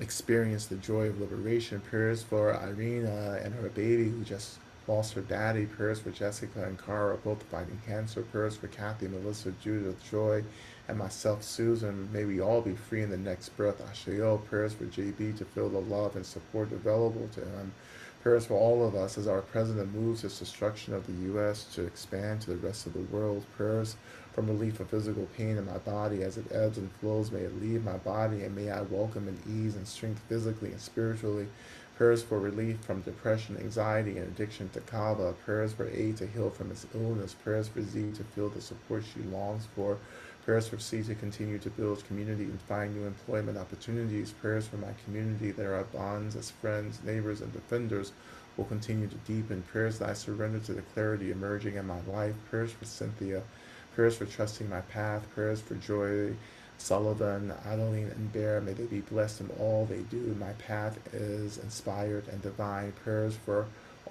experience the joy of liberation. Prayers for Irina and her baby who just lost her daddy. Prayers for Jessica and Cara, both fighting cancer. Prayers for Kathy, Melissa, Judith, Joy, and myself, Susan. May we all be free in the next breath. Ashayo. Prayers for JB to feel the love and support available to him. Prayers for all of us as our president moves his destruction of the U.S. to expand to the rest of the world. Prayers for relief of physical pain in my body as it ebbs and flows. May it leave my body, and may I welcome in ease and strength physically and spiritually. Prayers for relief from depression, anxiety, and addiction to kava. Prayers for A to heal from his illness. Prayers for Z to feel the support she longs for. Prayers for C to continue to build community and find new employment opportunities. Prayers for my community that our bonds as friends, neighbors, and defenders will continue to deepen. Prayers that I surrender to the clarity emerging in my life. Prayers for Cynthia. Prayers for trusting my path. Prayers for Joy, Sullivan, Adeline, and Bear. May they be blessed in all they do. My path is inspired and divine. Prayers for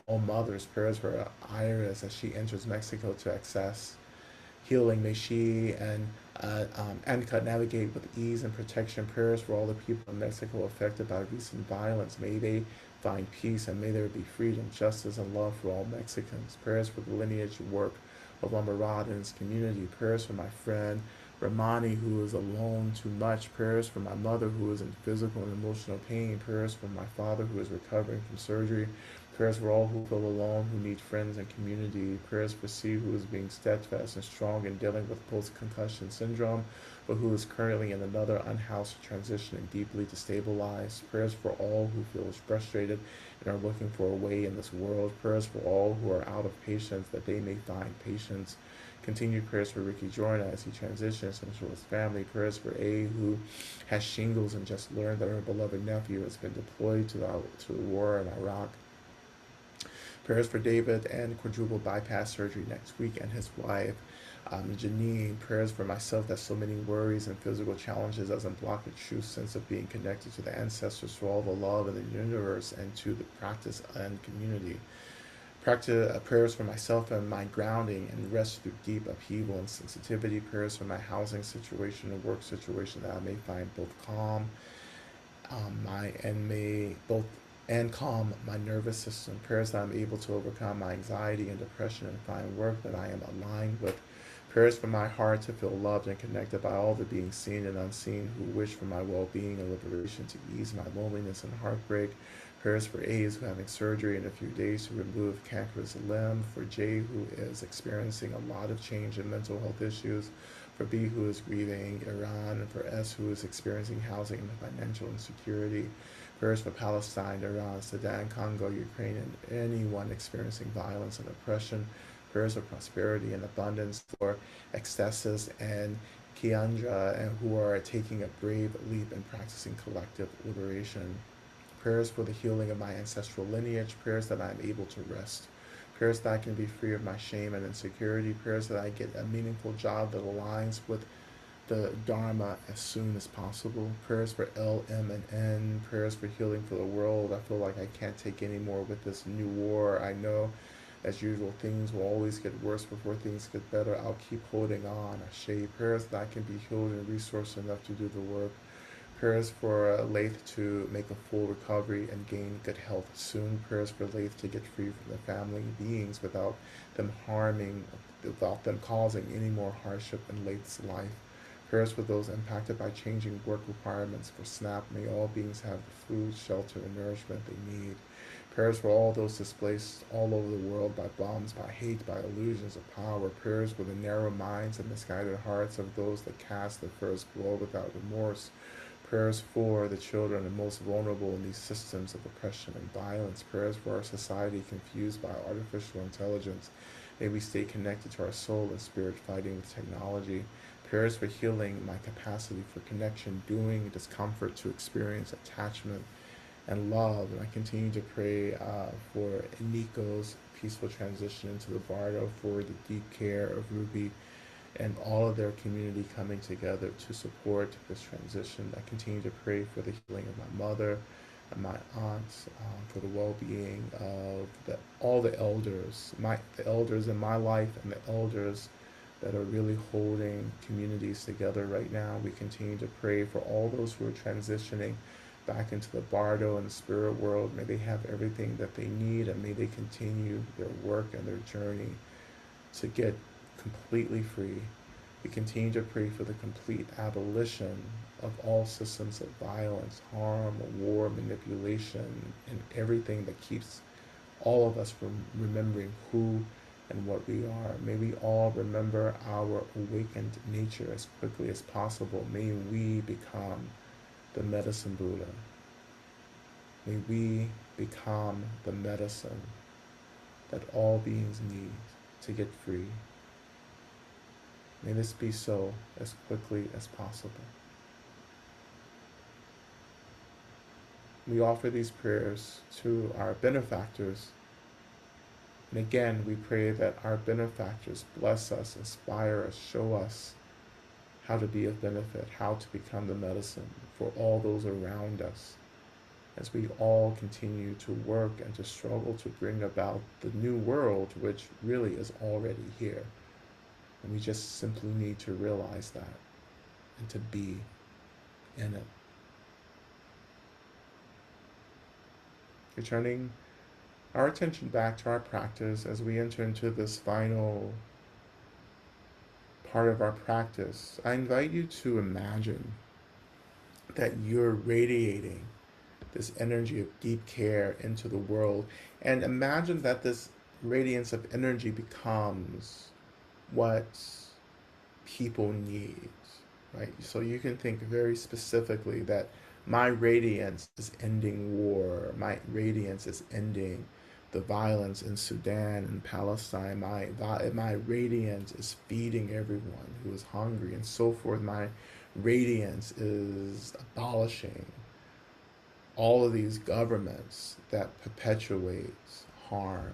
all mothers. Prayers for Iris as she enters Mexico to access healing. May she and Anka navigate with ease and protection. Prayers for all the people in Mexico affected by recent violence. May they find peace and may there be freedom, justice, and love for all Mexicans. Prayers for the lineage work of Lama Rod and his community. Prayers for my friend Ramani, who is alone too much. Prayers for my mother, who is in physical and emotional pain. Prayers for my father, who is recovering from surgery. Prayers for all who feel alone, who need friends and community. Prayers for C, who is being steadfast and strong in dealing with post-concussion syndrome, but who is currently in another unhoused transition and deeply destabilized. Prayers for all who feel frustrated and are looking for a way in this world. Prayers for all who are out of patience, that they may find patience. Continued prayers for Ricky Jordan as he transitions into his family. Prayers for A, who has shingles and just learned that her beloved nephew has been deployed to the war in Iraq. Prayers for David and quadruple bypass surgery next week and his wife. Janine, prayers for myself that so many worries and physical challenges as I'm blocked a true sense of being connected to the ancestors for all the love in the universe and to the practice and community. Practice prayers for myself and my grounding and rest through deep upheaval and sensitivity. Prayers for my housing situation and work situation that I may find both calm my and may both and calm my nervous system. Prayers that I'm able to overcome my anxiety and depression and find work that I am aligned with. Prayers for my heart to feel loved and connected by all the beings seen and unseen who wish for my well-being and liberation to ease my loneliness and heartbreak. Prayers for A's who are having surgery in a few days to remove cancerous limb. For J who is experiencing a lot of change in mental health issues. For B who is grieving Iran. And for S who is experiencing housing and financial insecurity. Prayers for Palestine, Iran, Sudan, Congo, Ukraine, and anyone experiencing violence and oppression. Prayers of prosperity and abundance for Ecstasis and Kiandra, and who are taking a brave leap and practicing collective liberation. Prayers for the healing of my ancestral lineage. Prayers that I am able to rest. Prayers that I can be free of my shame and insecurity. Prayers that I get a meaningful job that aligns with the Dharma as soon as possible. Prayers for L, M, and N. Prayers for healing for the world. I feel like I can't take any more with this new war. I know, as usual, things will always get worse before things get better. I'll keep holding on. Ashe. Prayers that I can be healed and resourced enough to do the work. Prayers for Laith to make a full recovery and gain good health soon. Prayers for Laith to get free from the family beings without them causing any more hardship in Laith's life. Prayers for those impacted by changing work requirements for SNAP. May all beings have the food, shelter, and nourishment they need. Prayers for all those displaced all over the world by bombs, by hate, by illusions of power. Prayers for the narrow minds and misguided hearts of those that cast the first blow without remorse. Prayers for the children and most vulnerable in these systems of oppression and violence. Prayers for our society confused by artificial intelligence. May we stay connected to our soul and spirit fighting with technology. Prayers for healing my capacity for connection, doing, discomfort to experience attachment and love. And I continue to pray for Nico's peaceful transition into the Bardo, for the deep care of Ruby and all of their community coming together to support this transition. I continue to pray for the healing of my mother and my aunts, for the well-being of all the elders, the elders in my life and the elders that are really holding communities together right now. We continue to pray for all those who are transitioning back into the Bardo and the spirit world. May they have everything that they need, and may they continue their work and their journey to get completely free. We continue to pray for the complete abolition of all systems of violence, harm, war, manipulation, and everything that keeps all of us from remembering who and what we are. May we all remember our awakened nature as quickly as possible. May we become the medicine Buddha. May we become the medicine that all beings need to get free. May this be so as quickly as possible. We offer these prayers to our benefactors. And again, we pray that our benefactors bless us, inspire us, show us how to be of benefit, how to become the medicine for all those around us, as we all continue to work and to struggle to bring about the new world, which really is already here. And we just simply need to realize that and to be in it. Returning our attention back to our practice as we enter into this final part of our practice, I invite you to imagine that you're radiating this energy of deep care into the world, and imagine that this radiance of energy becomes what people need, right? So you can think very specifically that my radiance is ending war, my radiance is ending the violence in Sudan and Palestine, my radiance is feeding everyone who is hungry and so forth. My radiance is abolishing all of these governments that perpetuate harm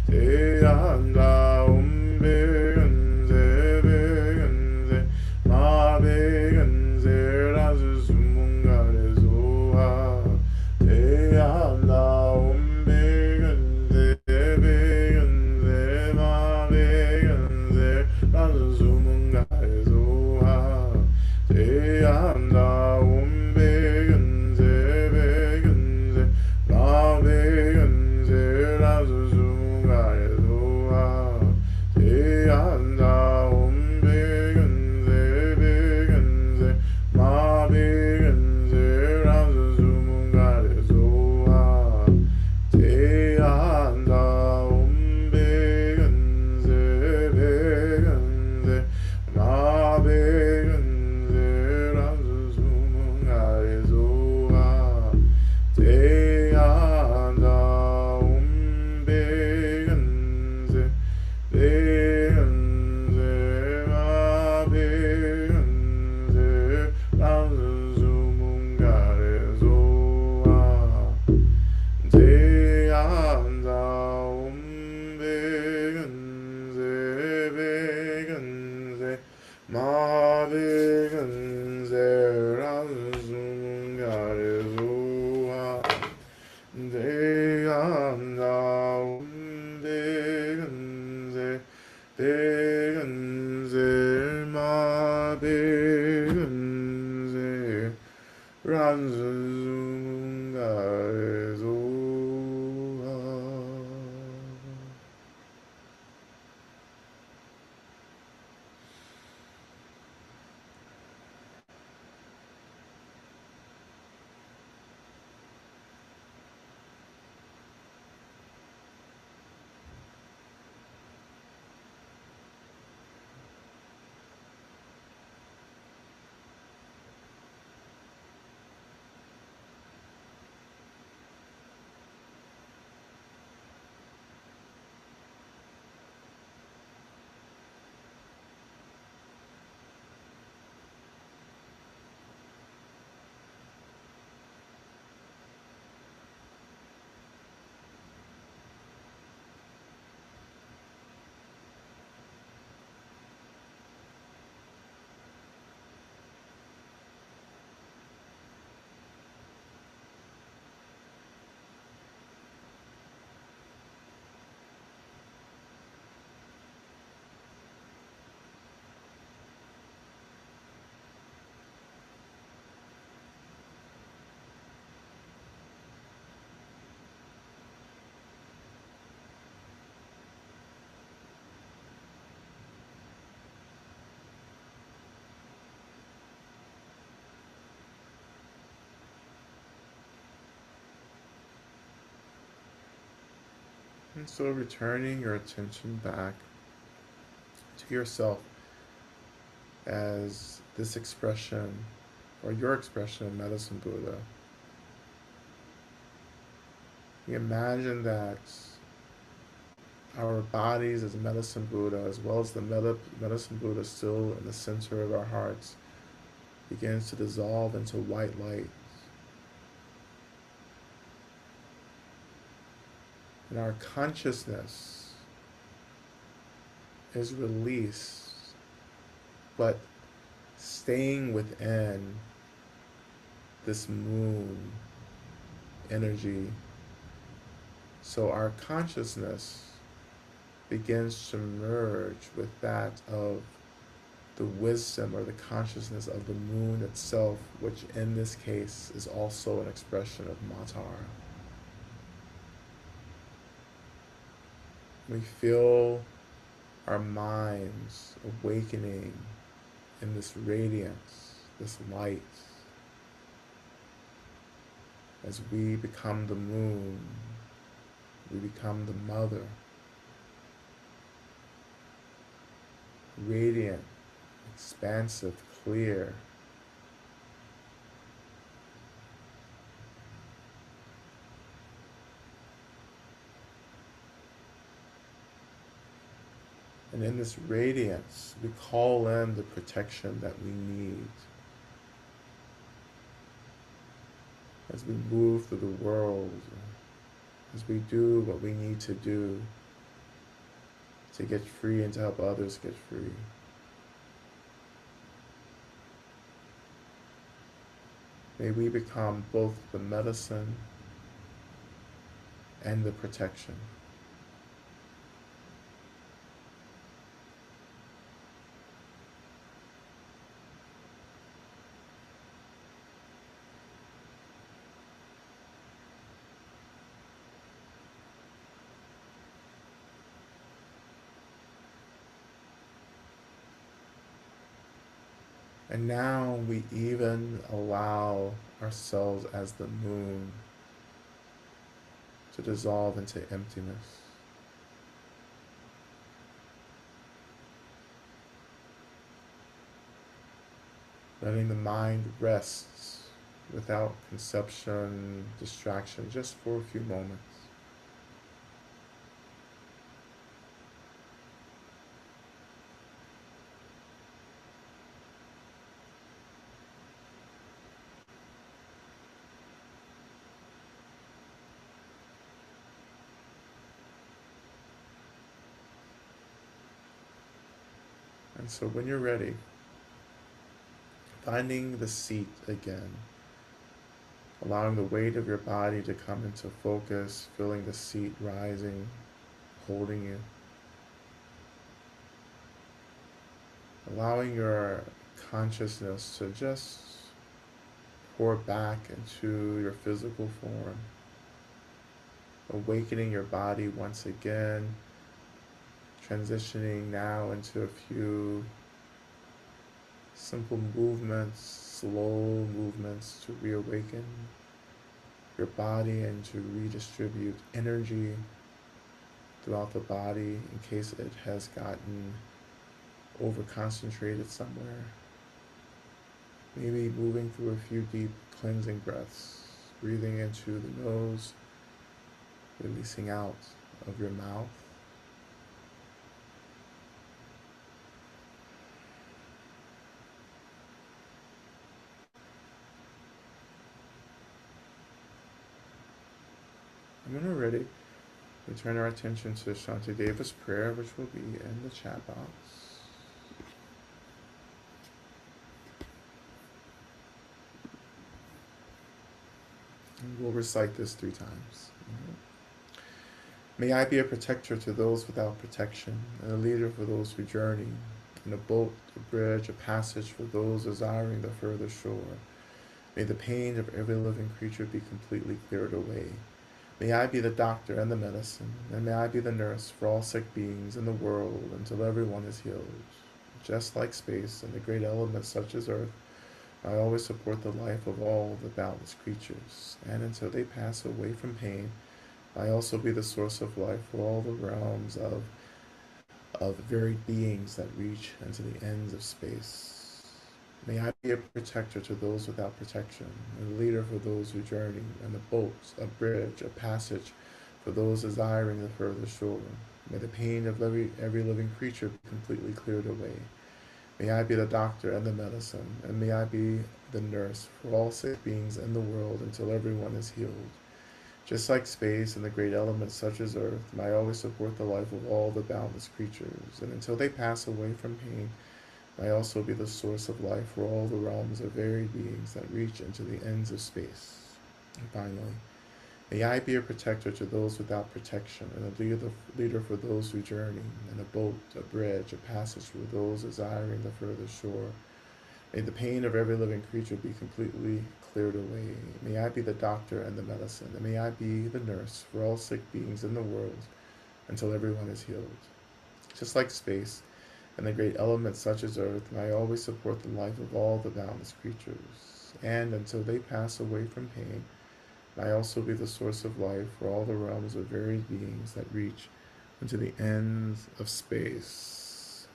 And so returning your attention back to yourself as this expression or your expression of medicine Buddha. We imagine that our bodies as medicine Buddha, as well as the medicine Buddha still in the center of our hearts, begins to dissolve into white light. And our consciousness is released, but staying within this moon energy. So our consciousness begins to merge with that of the wisdom or the consciousness of the moon itself, which in this case is also an expression of Matara. We feel our minds awakening in this radiance, this light, as we become the moon, we become the mother, radiant, expansive, clear. And in this radiance, we call in the protection that we need as we move through the world, as we do what we need to do to get free and to help others get free. May we become both the medicine and the protection. And now we even allow ourselves as the moon to dissolve into emptiness. Letting the mind rest without conception, distraction, just for a few moments. And so when you're ready, finding the seat again, allowing the weight of your body to come into focus, feeling the seat rising, holding you, allowing your consciousness to just pour back into your physical form, awakening your body once again, transitioning now into a few simple movements, slow movements to reawaken your body and to redistribute energy throughout the body in case it has gotten over-concentrated somewhere. Maybe moving through a few deep cleansing breaths, breathing into the nose, releasing out of your mouth. And when we're ready, we turn our attention to Shantideva's prayer, which will be in the chat box. And we'll recite this 3 times. May I be a protector to those without protection, and a leader for those who journey, and a boat, a bridge, a passage for those desiring the further shore. May the pain of every living creature be completely cleared away. May I be the doctor and the medicine, and may I be the nurse for all sick beings in the world until everyone is healed. Just like space and the great elements such as earth, I always support the life of all the boundless creatures, and until they pass away from pain, I also be the source of life for all the realms of varied beings that reach into the ends of space. May I be a protector to those without protection, a leader for those who journey, and a boat, a bridge, a passage for those desiring the further shore. May the pain of every living creature be completely cleared away. May I be the doctor and the medicine, and may I be the nurse for all sick beings in the world until everyone is healed. Just like space and the great elements such as earth, may I always support the life of all the boundless creatures, and until they pass away from pain, may I also be the source of life for all the realms of varied beings that reach into the ends of space. And finally, may I be a protector to those without protection, and a leader for those who journey, and a boat, a bridge, a passage for those desiring the further shore. May the pain of every living creature be completely cleared away. May I be the doctor and the medicine, and may I be the nurse for all sick beings in the world until everyone is healed. Just like space and the great elements such as earth, may I always support the life of all the boundless creatures. And until they pass away from pain, may I also be the source of life for all the realms of varied beings that reach into the ends of space.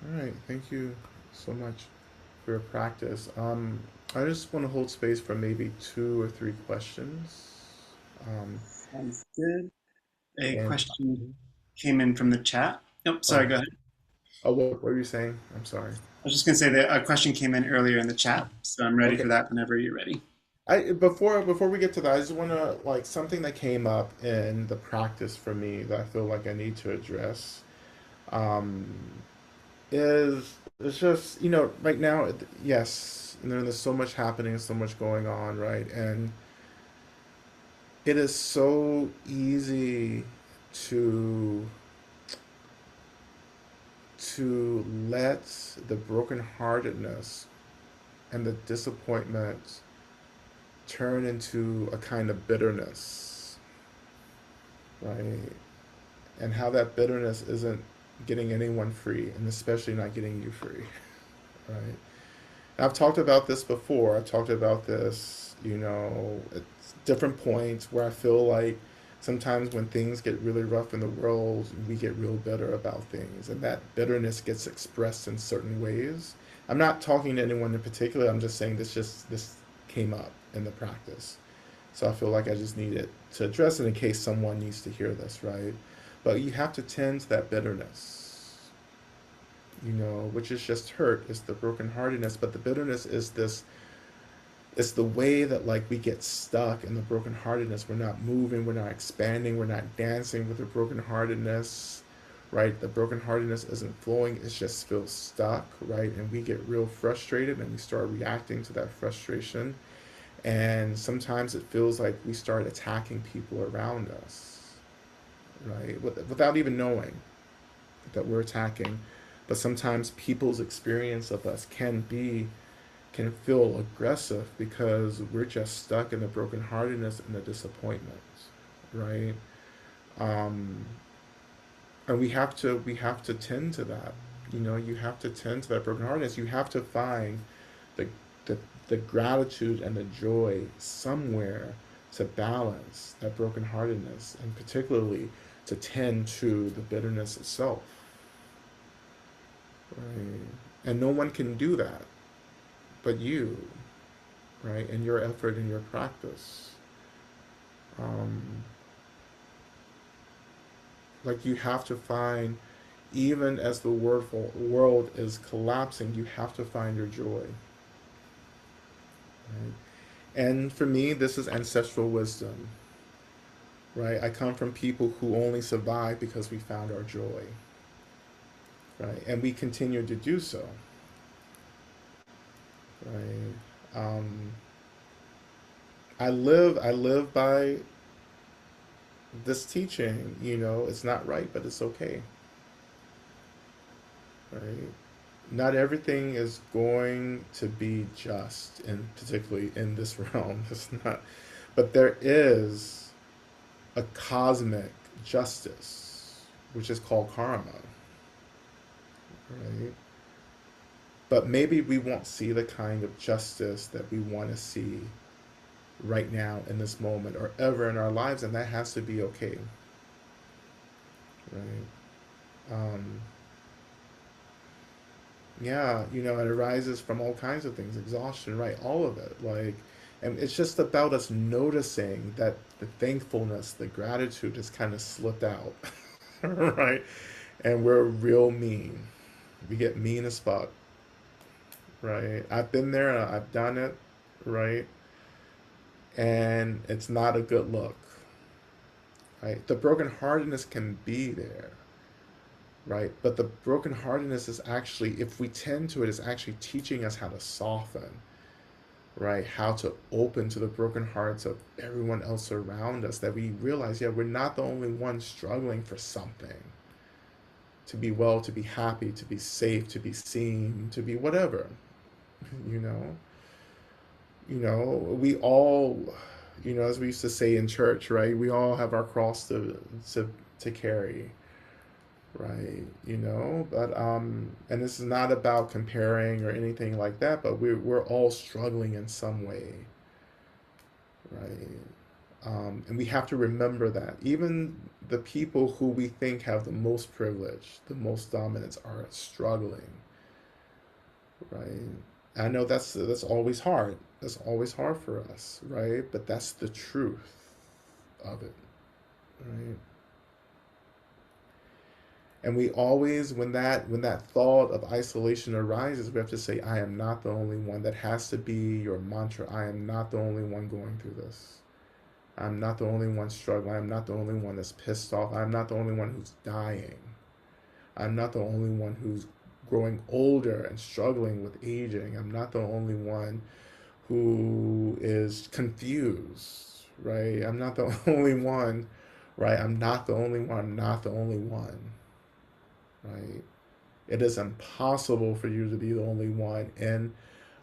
All right, thank you so much for your practice. I just want to hold space for maybe two or three questions. Um, Sounds good. A and question came in from the chat. Oh, sorry, oh, go ahead. what were you saying? I'm sorry. I was just going to say that a question came in earlier in the chat, so I'm ready Okay. for that whenever you're ready. Before we get to that, I just want to like something that came up in the practice for me that I feel like I need to address. Um, is it's just right now, yes, there's so much happening, so much going on, right? And it is so easy to let the brokenheartedness and the disappointment turn into a kind of bitterness, right? And how that bitterness isn't getting anyone free, and especially not getting you free, right? I've talked about this before. I've talked about this, at different points where I feel like sometimes when things get really rough in the world, we get real bitter about things, and that bitterness gets expressed in certain ways. I'm not talking to anyone in particular. I'm just saying this came up in the practice, so I feel like I just needed to address it in case someone needs to hear this, right? But you have to tend to that bitterness, which is just hurt. It's the brokenheartedness, but the bitterness is this. It's the way that like we get stuck in the brokenheartedness. We're not moving. We're not expanding. We're not dancing with the brokenheartedness, right? The brokenheartedness isn't flowing. It just feels stuck, right? And we get real frustrated, and we start reacting to that frustration. And sometimes it feels like we start attacking people around us, right? Without even knowing that we're attacking. But sometimes people's experience of us can feel aggressive because we're just stuck in the brokenheartedness and the disappointment, right? Um, and we have to tend to that. You have to tend to that brokenheartedness. You have to find the the, the gratitude and the joy somewhere to balance that brokenheartedness, and particularly to tend to the bitterness itself, right? And no one can do that but you, right? And your effort and your practice. Um, like you have to find, even as the world is collapsing, you have to find your joy. Right? And for me, this is ancestral wisdom, right? I come from people who only survive because we found our joy, right? And we continue to do so, right? Um, I live by this teaching. It's not right, but it's okay, right? Not everything is going to be just, and particularly in this realm. It's not, but there is a cosmic justice, which is called karma, right? But maybe we won't see the kind of justice that we want to see right now in this moment or ever in our lives, and that has to be okay, right? Um, yeah, it arises from all kinds of things, exhaustion, right? All of it, like, and it's just about us noticing that the thankfulness, the gratitude has kind of slipped out, right? And we're real mean. We get mean as fuck, right? I've been there, and I've done it, right? And it's not a good look, right? The brokenheartedness can be there, right? But the brokenheartedness is actually, if we tend to it, is actually teaching us how to soften, right? How to open to the broken hearts of everyone else around us. That we realize, yeah, we're not the only ones struggling for something. To be well, to be happy, to be safe, to be seen, to be whatever, you know. We all, as we used to say in church, right? We all have our cross to carry, right? But and this is not about comparing or anything like that, but we're all struggling in some way, right? And we have to remember that even the people who we think have the most privilege, the most dominance, are struggling, right? I know that's always hard. That's always hard for us, right? But that's the truth of it, right? And we always, when that thought of isolation arises, we have to say, I am not the only one. That has to be your mantra. I am not the only one going through this. I'm not the only one struggling. I'm not the only one that's pissed off. I'm not the only one who's dying. I'm not the only one who's growing older and struggling with aging. I'm not the only one who is confused, right? I'm not the only one, right? I'm not the only one. I'm not the only one, right? It is impossible for you to be the only one in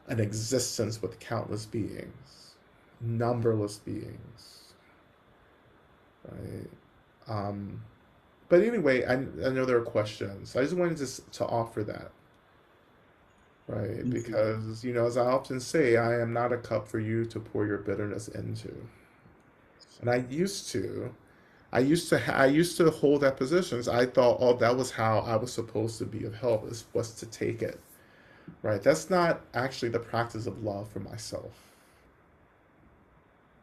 an existence with countless beings, numberless beings, right? Um, but anyway, I know there are questions. I just wanted to offer that, right? Thank you. Because, as I often say, I am not a cup for you to pour your bitterness into. And I used to hold that positions. I thought, oh, that was how I was supposed to be of help, is was to take it, right? That's not actually the practice of love for myself,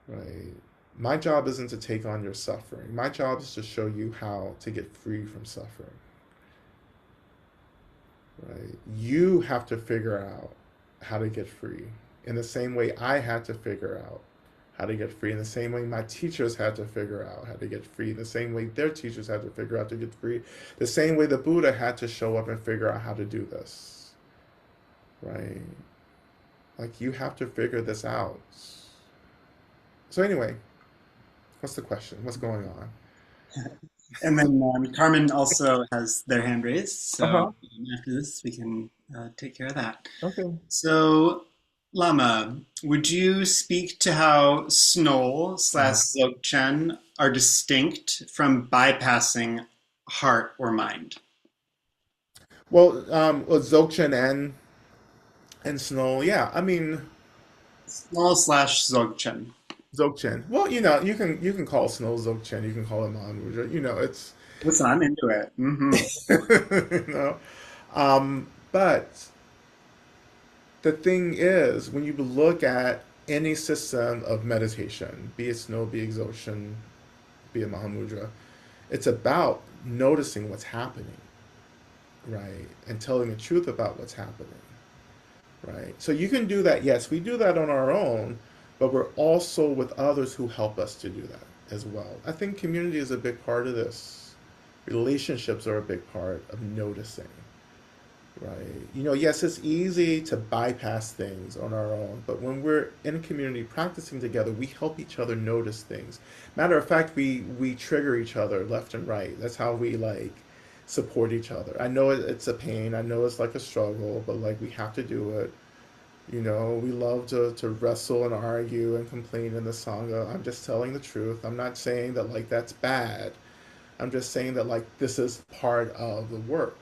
right? My job isn't to take on your suffering. My job is to show you how to get free from suffering, right? You have to figure out how to get free in the same way I had to figure out how to get free, in the same way my teachers had to figure out how to get free, in the same way their teachers had to figure out to get free, the same way the Buddha had to show up and figure out how to do this, right? Like, you have to figure this out. So anyway, what's the question? What's going on? And then Carmen also has their hand raised. So Uh-huh. after this, we can take care of that. Okay. So, Lama, would you speak to how Snow slash Dzogchen are distinct from bypassing heart or mind? Well, Dzogchen and Snow, yeah. I mean, Snow slash Dzogchen. Dzogchen. Well, you can call Snow Dzogchen. You can call it Mahamudra. It's Listen, I'm into it. you know. But the thing is, when you look at any system of meditation, be it Snow, be it Dzogchen, be it Mahamudra, it's about noticing what's happening, right, and telling the truth about what's happening. Right? So you can do that. Yes, we do that on our own, but we're also with others who help us to do that as well. I think community is a big part of this. Relationships are a big part of noticing, right? Yes, it's easy to bypass things on our own, but when we're in a community practicing together, we help each other notice things. Matter of fact, we trigger each other left and right. That's how we like support each other. I know it's a pain. I know it's like a struggle, but like we have to do it. We love to wrestle and argue and complain in the Sangha. I'm just telling the truth. I'm not saying that like that's bad. I'm just saying that like this is part of the work,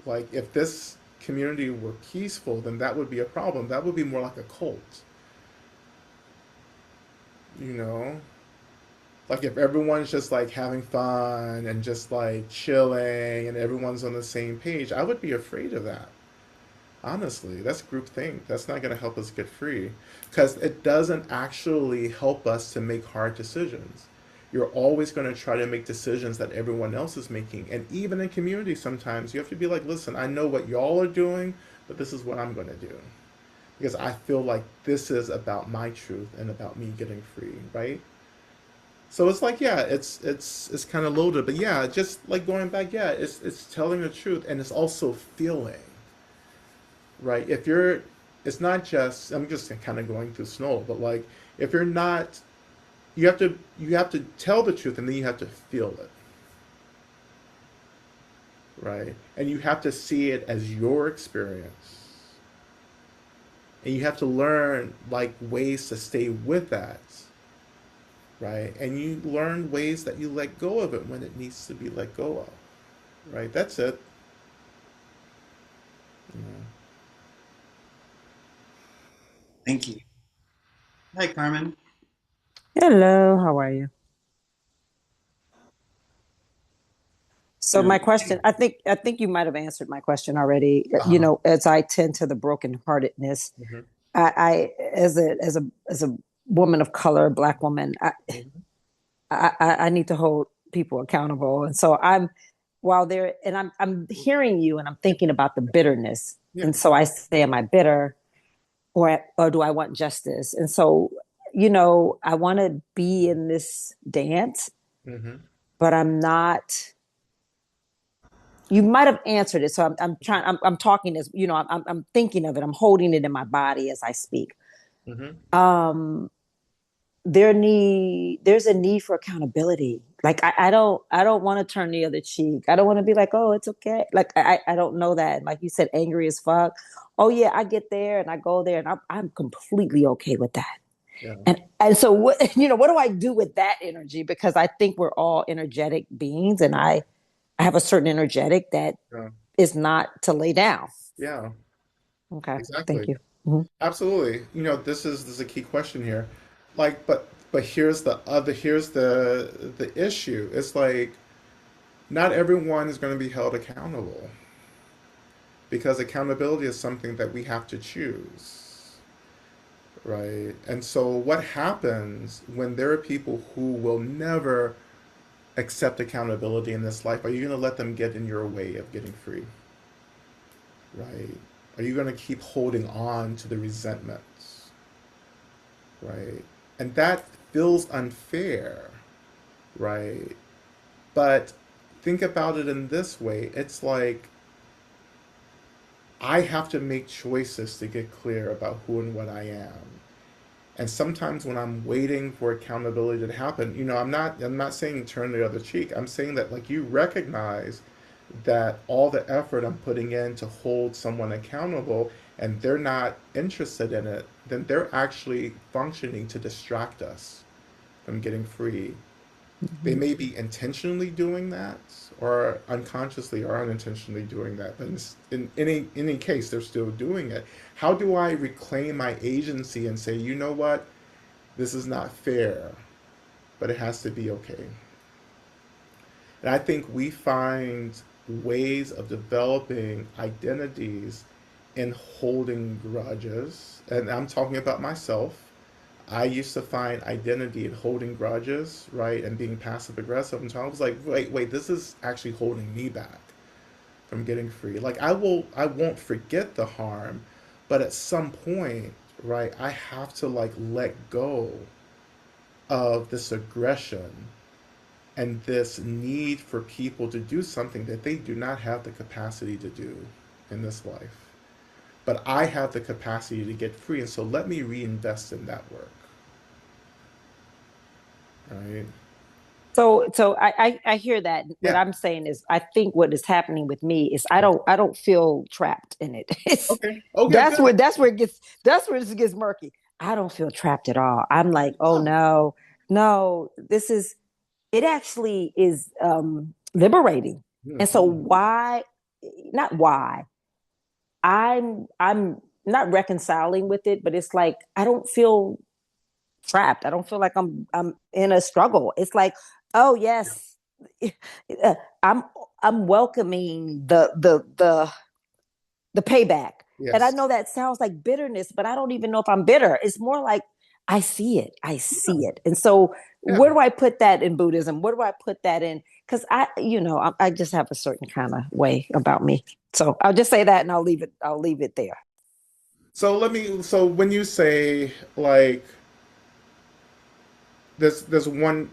Like if this community were peaceful, then that would be a problem. That would be more like a cult, you know? Like if everyone's just like having fun and just like chilling and everyone's on the same page, I would be afraid of that. Honestly, that's groupthink. That's not going to help us get free because it doesn't actually help us to make hard decisions. You're always going to try to make decisions that everyone else is making. And even in community, sometimes you have to be like, listen, I know what y'all are doing, but this is what I'm going to do because I feel like this is about my truth and about me getting free, right? So it's like, yeah, it's kind of loaded, but yeah, just like going back, yeah, it's telling the truth and it's also feeling, right? If you're, it's not just, I'm just kind of going through snow, but like if you're not, you have to tell the truth and then you have to feel it, right? And you have to see it as your experience. And you have to learn like ways to stay with that, right? And you learn ways that you let go of it when it needs to be let go of, right? That's it. You know. Thank you. Hi, Carmen. Hello, how are you? So Good. my question, I think you might have answered my question already. Uh-huh. As I tend to the brokenheartedness, Mhm. I as a woman of color, black woman, Mhm. I need to hold people accountable. And so while there, and I'm hearing you, and I'm thinking about the bitterness. Yeah. And so I say, am I bitter, or do I want justice? And so, I want to be in this dance, Hmm. but I'm not. You might have answered it. So I'm trying, I'm talking as, I'm thinking of it. I'm holding it in my body as I speak. Hmm. Um, there's a need for accountability. Like I don't want to turn the other cheek. I don't want to be like, oh, it's okay. Like I don't know that. Like you said, angry as fuck. Oh yeah, I get there and I go there and I'm completely okay with that. Yeah. And so what what do I do with that energy? Because I think we're all energetic beings, and I have a certain energetic that Yeah. is not to lay down. Yeah. Okay, thank Exactly. you. Mhm. Absolutely. This is a key question here. Like, but here's the issue. It's like not everyone is going to be held accountable because accountability is something that we have to choose, right? And so what happens when there are people who will never accept accountability in this life? Are you going to let them get in your way of getting free, right? Are you going to keep holding on to the resentments, right? And that feels unfair, right? But think about it in this way. It's like I have to make choices to get clear about who and what I am. And sometimes when I'm waiting for accountability to happen, I'm not saying turn the other cheek. I'm saying that like you recognize that all the effort I'm putting in to hold someone accountable and they're not interested in it, then they're actually functioning to distract us from getting free. They Mhm. may be intentionally doing that or unconsciously or unintentionally doing that, but in any case, they're still doing it. How do I reclaim my agency and say, you know what, this is not fair, but it has to be okay? And I think we find ways of developing identities in holding grudges. And I'm talking about myself. I used to find identity in holding grudges, right, and being passive aggressive. And so I was like, wait, this is actually holding me back from getting free. Like I won't forget the harm, but at some point, right, I have to like let go of this aggression and this need for people to do something that they do not have the capacity to do in this life. But I have the capacity to get free, and so let me reinvest in that work, right? So I hear that. What Yeah. I'm saying is, I think what is happening with me is Yeah. I don't feel trapped in it. It's Okay. Okay, that's good. where that's where it gets that's where this gets murky. I don't feel trapped at all. I'm like, oh Oh. no, no, this is it actually is liberating. And so Mhm. why? not why. I'm not reconciling with it, but it's like I don't feel trapped. I don't feel like I'm in a struggle. It's like, oh yes, I'm I'm welcoming the payback. And I Yes. know that sounds like bitterness, but I don't even know if I'm bitter. It's more like I see it. I see it. And so Yeah. where do I put that in Buddhism? Where do I put that in? Because I just have a certain kind of way about me. So I'll just say that and I'll leave it there. So when you say like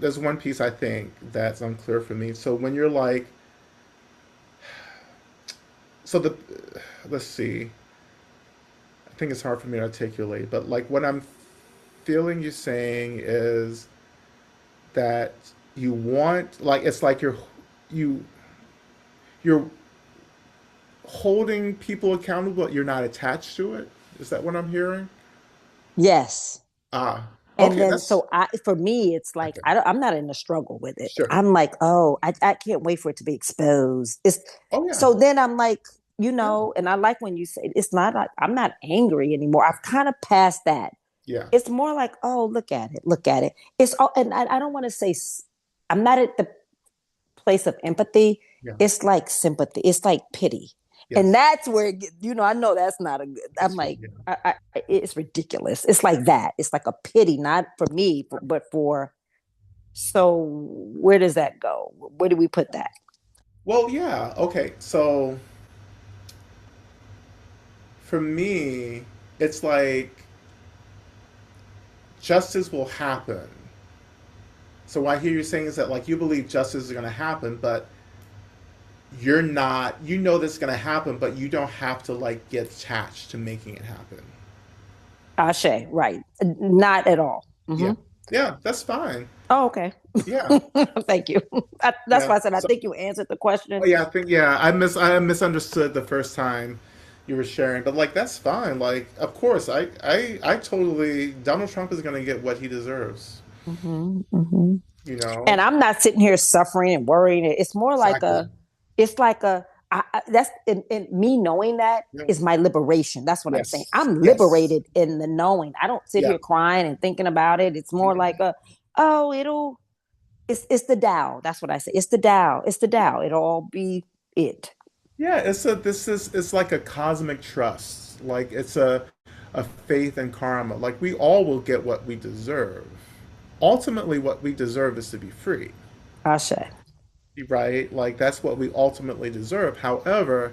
there's one piece I think that's unclear for me. So when you're like so the let's see. I think it's hard for me to articulate, but like what I'm feeling you saying is that you want like it's like you you're holding people accountable, but you're not attached to it. Is that what I'm hearing? Yes. Ah, And okay, then that's so for me, it's like okay. I'm not in a struggle with it. Sure. I'm like, oh, I can't wait for it to be exposed. It's Oh yeah, so then I'm like, yeah, and I like when you say it's not like I'm not angry anymore. I've kind of passed that. yeah, It's more like, oh, look at it. It's all, and I don't want to say I'm not at the place of empathy. yeah. It's like sympathy. It's like pity, and Yes, that's where I know that's not a good. I'm that's like, yeah. it's ridiculous. It's like that. It's like a pity, not for me, but for. So where does that go? Where do we put that? Well, yeah. Okay, so for me, it's like justice will happen. So what I hear you saying is that like you believe justice is going to happen, but you're not. You know this is going to happen, but you don't have to like get attached to making it happen. Ashe, right? Not at all. Yeah, Mm-hmm. yeah, that's fine. Oh, okay. Yeah, Thank you. That's yeah. why I said I So, think you answered the oh question. yeah, I think yeah, I misunderstood the first time you were sharing, but like that's fine. Like, of course, I totally Donald Trump is gonna get what he deserves. Mm-hmm, mm-hmm. You know And I'm not sitting here suffering and worrying. It's more like exactly. it's like that's in me knowing that Yeah. is my liberation. That's what I'm saying. Yes. I'm Yes. liberated in the knowing. I don't sit Yeah. here crying and thinking about it. It's more like oh, it's the Tao. That's what I say. It's the Tao. It's the Tao. It'll all be it. Yeah. It's like a cosmic trust. Like it's a faith in karma. Like we all will get what we deserve. Ultimately, what we deserve is to be free. Ashe. Right? Like that's what we ultimately deserve. However,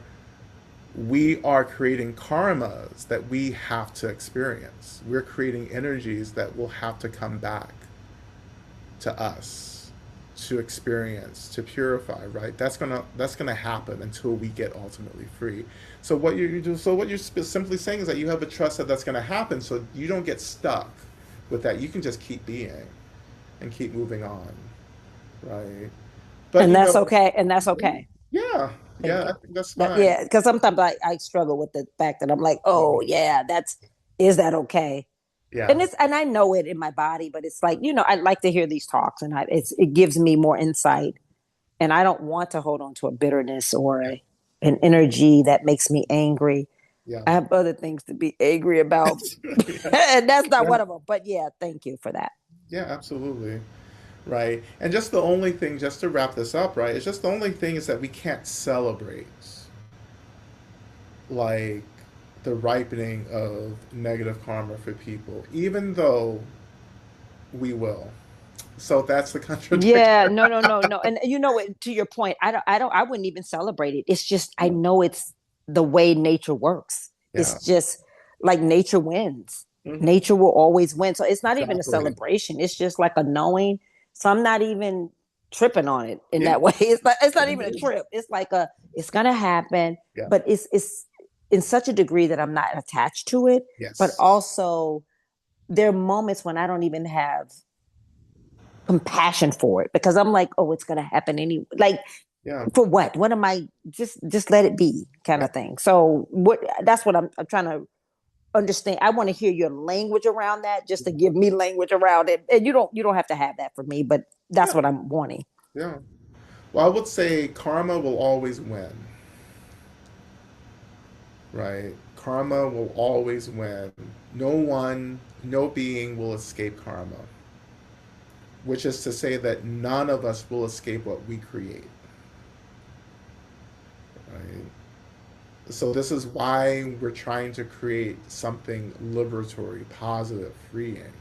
we are creating karmas that we have to experience. We're creating energies that will have to come back to us to experience, to purify, right? That's gonna happen until we get ultimately free. So what you're simply saying is that you have a trust that that's gonna happen, so you don't get stuck with that. You can just keep being and keep moving on, right? But And that's okay. And that's okay. yeah, yeah, Thank I you. think that's fine. Yeah, because sometimes I struggle with the fact that I'm like, oh Mhm. yeah, is that okay? Yeah, And I know it in my body, but it's like I like to hear these talks, and it gives me more insight, and I don't want to hold on to a bitterness or an energy that makes me angry. yeah, I have other things to be angry about, yeah, and that's not yeah, one of them. But yeah, thank you for that. yeah, absolutely. Right. And just the only thing, just to wrap this up, right, it's just the only thing is that we can't celebrate like the ripening of negative karma for people, even though we will. So that's the contradiction. Yeah, no, no, no, no. And to your point, I wouldn't even celebrate it. It's just I Yeah. know it's the way nature works. Yeah. It's just like nature wins. Hmm. Nature will always win. So it's not even a Exactly. celebration. It's just like a knowing. So I'm not even tripping on it in Yeah. that way. It's not even a Mhm. trip. It's like it's gonna happen, Yeah. but it's in such a degree that I'm not attached to it. But Yes. also there are moments when I don't even have compassion for it because I'm like, oh, it's gonna happen anyway. Like Yeah. for what? What am I just let it be kind Yeah. of thing. So what that's what I'm trying to understand. I want to hear your language around that just to give me language around it. And you don't have to have that for me, but that's Yeah. what I'm wanting. Yeah. Well, I would say karma will always win. right? Karma will always win. No one, no being will escape karma, which is to say that none of us will escape what we create, right? So this is why we're trying to create something liberatory, positive, freeing,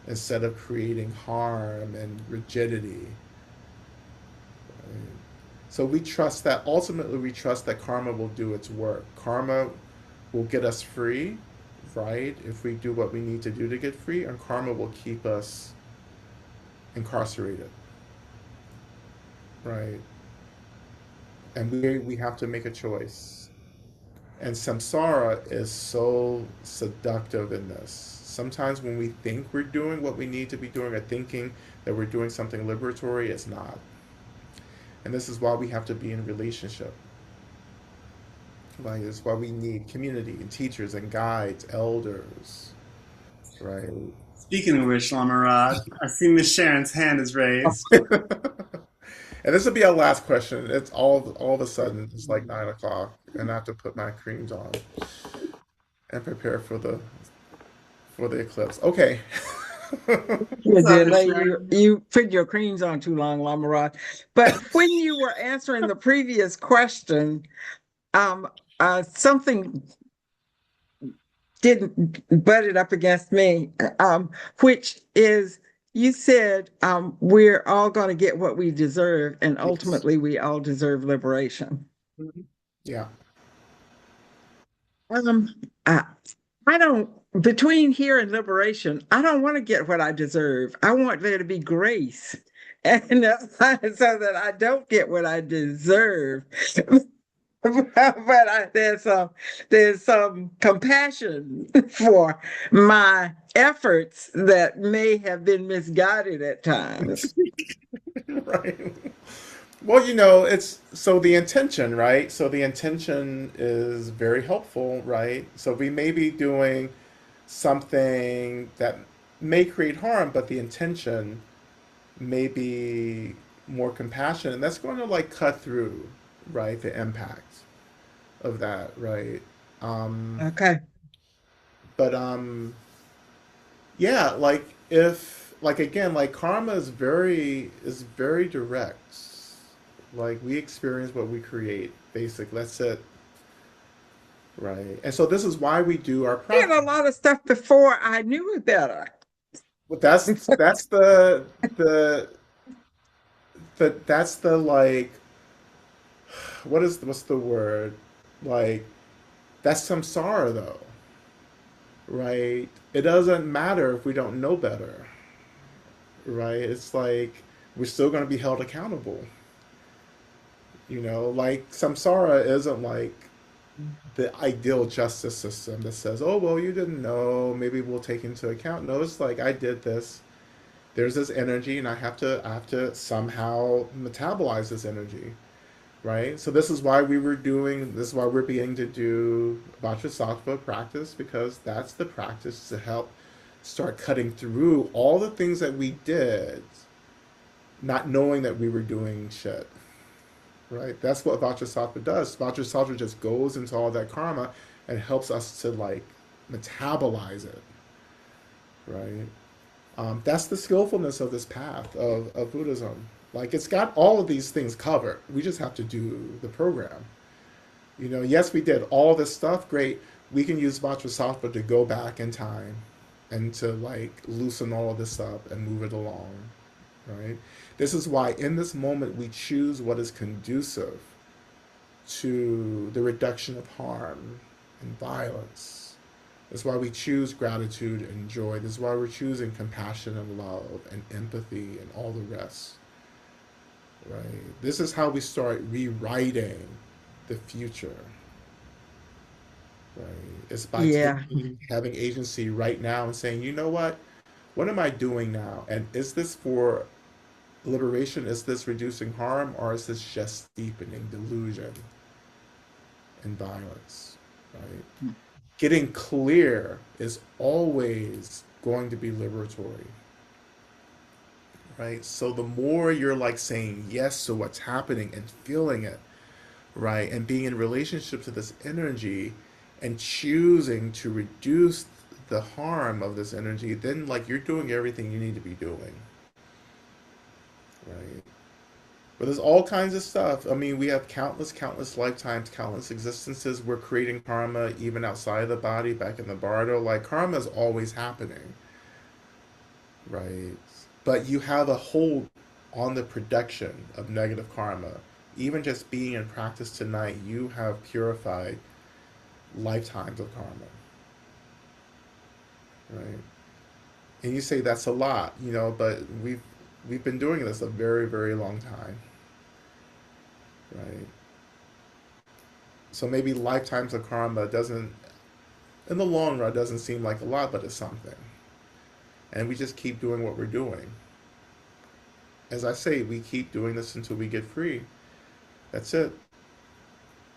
instead of creating harm and rigidity. Right? So we trust that ultimately we trust that karma will do its work. Karma will get us free, right? If we do what we need to do to get free, and karma will keep us incarcerated, right? And we have to make a choice. And samsara is so seductive in this. Sometimes when we think we're doing what we need to be doing or thinking that we're doing something liberatory, it's not. And this is why we have to be in relationship. Like, it's why we need community and teachers and guides, elders, right? Speaking of which, Lama Rod, I see Miss Sharon's hand is raised. And this will be our last question. It's all of a sudden it's like 9 o'clock, and I have to put my creams on and prepare for the eclipse. Okay. Yeah, What's up, dear Miss lady, Sharon? you put your creams on too long, Lama Rod. But when you were answering the previous question, um, something didn't butt it up against me, which is you said we're all going to get what we deserve, and Yes. ultimately we all deserve liberation. Mhm. Yeah. Um, I, I don't, between here and liberation, I don't want to get what I deserve. I want there to be grace. And so that I don't get what I deserve. There's some compassion for my efforts that may have been misguided at times. Right. Well, it's so the intention, right? So the intention is very helpful, right? So we may be doing something that may create harm, but the intention may be more compassion, and that's going to like cut through, right? The impact of that, right? Um, Okay. but yeah, like if like again, like karma is very direct. Like we experience what we create, basically. That's it, right? And so this is why we do our I did a practice. lot of stuff before I knew it better. But that's the that's the like what's the word? Like that's samsara though, right? It doesn't matter if we don't know better, right? It's like we're still going to be held accountable. Like samsara isn't like the ideal justice system that says, "Oh, well, you didn't know, maybe we'll take into account." No, it's like I did this. There's this energy and I have to somehow metabolize this energy, right? So this is why we're beginning to do Vajrasattva practice, because that's the practice to help start cutting through all the things that we did, not knowing that we were doing shit, right? That's what Vajrasattva does. Vajrasattva just goes into all that karma and helps us to like metabolize it, right? That's the skillfulness of this path of Buddhism. Like it's got all of these things covered. We just have to do the program. Yes, we did all this stuff. Great. We can use Vajrasattva to go back in time and to like loosen all of this up and move it along, right? This is why in this moment we choose what is conducive to the reduction of harm and violence. That's why we choose gratitude and joy. This is why we're choosing compassion and love and empathy and all the rest. Right? This is how we start rewriting the future. Right? It's by Yeah. having agency right now and saying, you know what? What am I doing now? And is this for liberation? Is this reducing harm? Or is this just deepening delusion and violence? Right? Getting clear is always going to be liberatory, right? So the more you're like saying yes to what's happening and feeling it, right? And being in relationship to this energy and choosing to reduce the harm of this energy, then like you're doing everything you need to be doing, right? But there's all kinds of stuff. I mean, we have countless lifetimes, countless existences. We're creating karma even outside of the body, back in the bardo. Like karma is always happening, right? But you have a hold on the production of negative karma. Even just being in practice tonight, you have purified lifetimes of karma, right? And you say that's a lot, but we've been doing this a very long time, right? So maybe lifetimes of karma doesn't, in the long run, doesn't seem like a lot, but it's something. And we just keep doing what we're doing. As I say, we keep doing this until we get free. That's it.